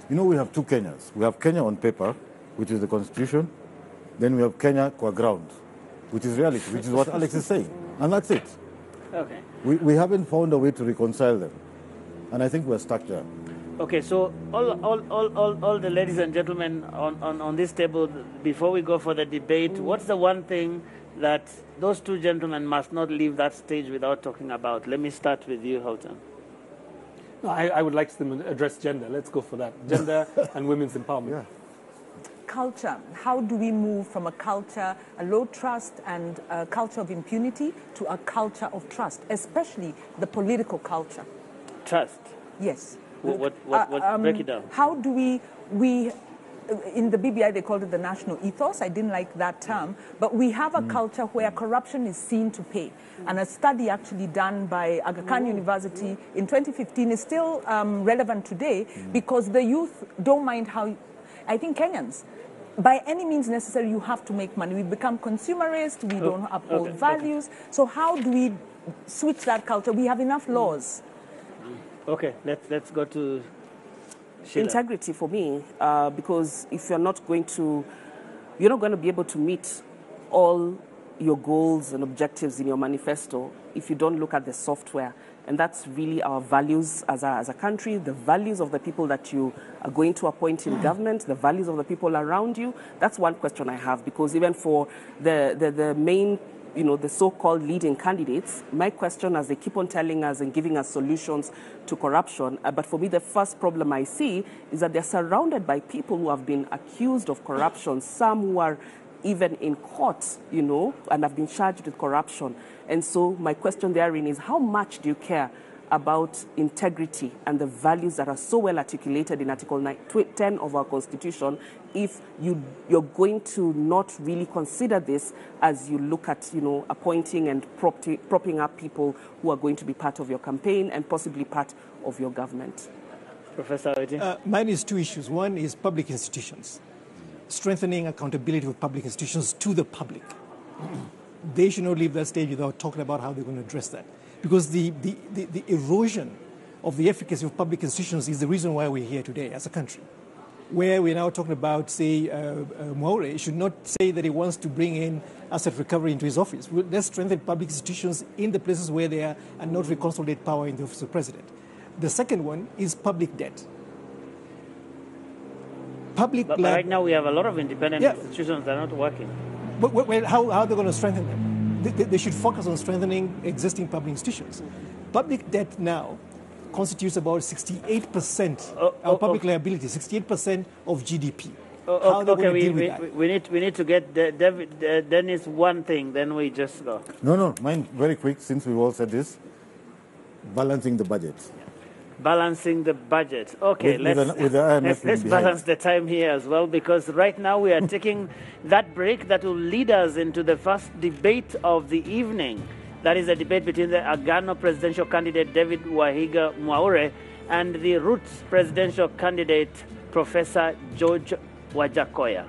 Speaker 8: you know, we have two Kenyas. We have Kenya on paper, which is the constitution. Then we have Kenya qua ground, which is reality, which is what Alex is saying. And that's it.
Speaker 5: Okay.
Speaker 8: We haven't found a way to reconcile them. And I think we're stuck there.
Speaker 5: Okay, so all the ladies and gentlemen on this table, before we go for the debate, what's the one thing that those two gentlemen must not leave that stage without talking about? Let me start with you, Houghton.
Speaker 6: No, I would like to address gender. Let's go for that. Gender and women's empowerment.
Speaker 8: Yeah.
Speaker 11: Culture. How do we move from a low trust and a culture of impunity to a culture of trust, especially the political culture?
Speaker 5: Trust?
Speaker 11: Yes.
Speaker 5: What break it down.
Speaker 11: How do we in the BBI they called it the national ethos. I didn't like that term, but we have a culture where corruption is seen to pay. And a study actually done by Agano University in 2015 is still relevant today because the youth don't mind how, I think Kenyans, by any means necessary, you have to make money. We become consumerist, we don't uphold values. So how do we switch that culture? We have enough laws.
Speaker 5: Okay, let's go to Sheila.
Speaker 9: Integrity for me, because if you're not going to be able to meet all your goals and objectives in your manifesto if you don't look at the software And that's really our values as a country, the values of the people that you are going to appoint in government, the values of the people around you. That's one question I have, because even for the main, the so-called leading candidates, my question, as they keep on telling us and giving us solutions to corruption, but for me the first problem I see is that they're surrounded by people who have been accused of corruption, some who are even in court, and have been charged with corruption. And so my question therein is, how much do you care about integrity and the values that are so well articulated in Article 10 of our Constitution if you're going to not really consider this as you look at, appointing and propping up people who are going to be part of your campaign and possibly part of your government?
Speaker 5: Professor Odinga?
Speaker 10: Mine is two issues. One is public institutions. Strengthening accountability of public institutions to the public. They should not leave that stage without talking about how they're going to address that. Because the erosion of the efficacy of public institutions is the reason why we're here today as a country. Where we're now talking about, say, Mwaure should not say that he wants to bring in asset recovery into his office. Let's strengthen public institutions in the places where they are and not reconsolidate power in the office of president. The second one is public debt.
Speaker 5: But right now we have a lot of independent institutions that are not working.
Speaker 10: But how are they going to strengthen them? They should focus on strengthening existing public institutions. Public debt now constitutes about 68% of public liability, 68% of GDP. How are they going to deal with that?
Speaker 5: We need to get Dennis one thing, then we just go.
Speaker 8: No, mine very quick, since we've all said this. Balancing the budget.
Speaker 5: Balancing the budget. Okay,
Speaker 8: let's
Speaker 5: balance the time here as well, because right now we are taking that break that will lead us into the first debate of the evening. That is a debate between the Agano presidential candidate David Wahiga Mwaure and the Roots presidential candidate Professor George Wajackoyah.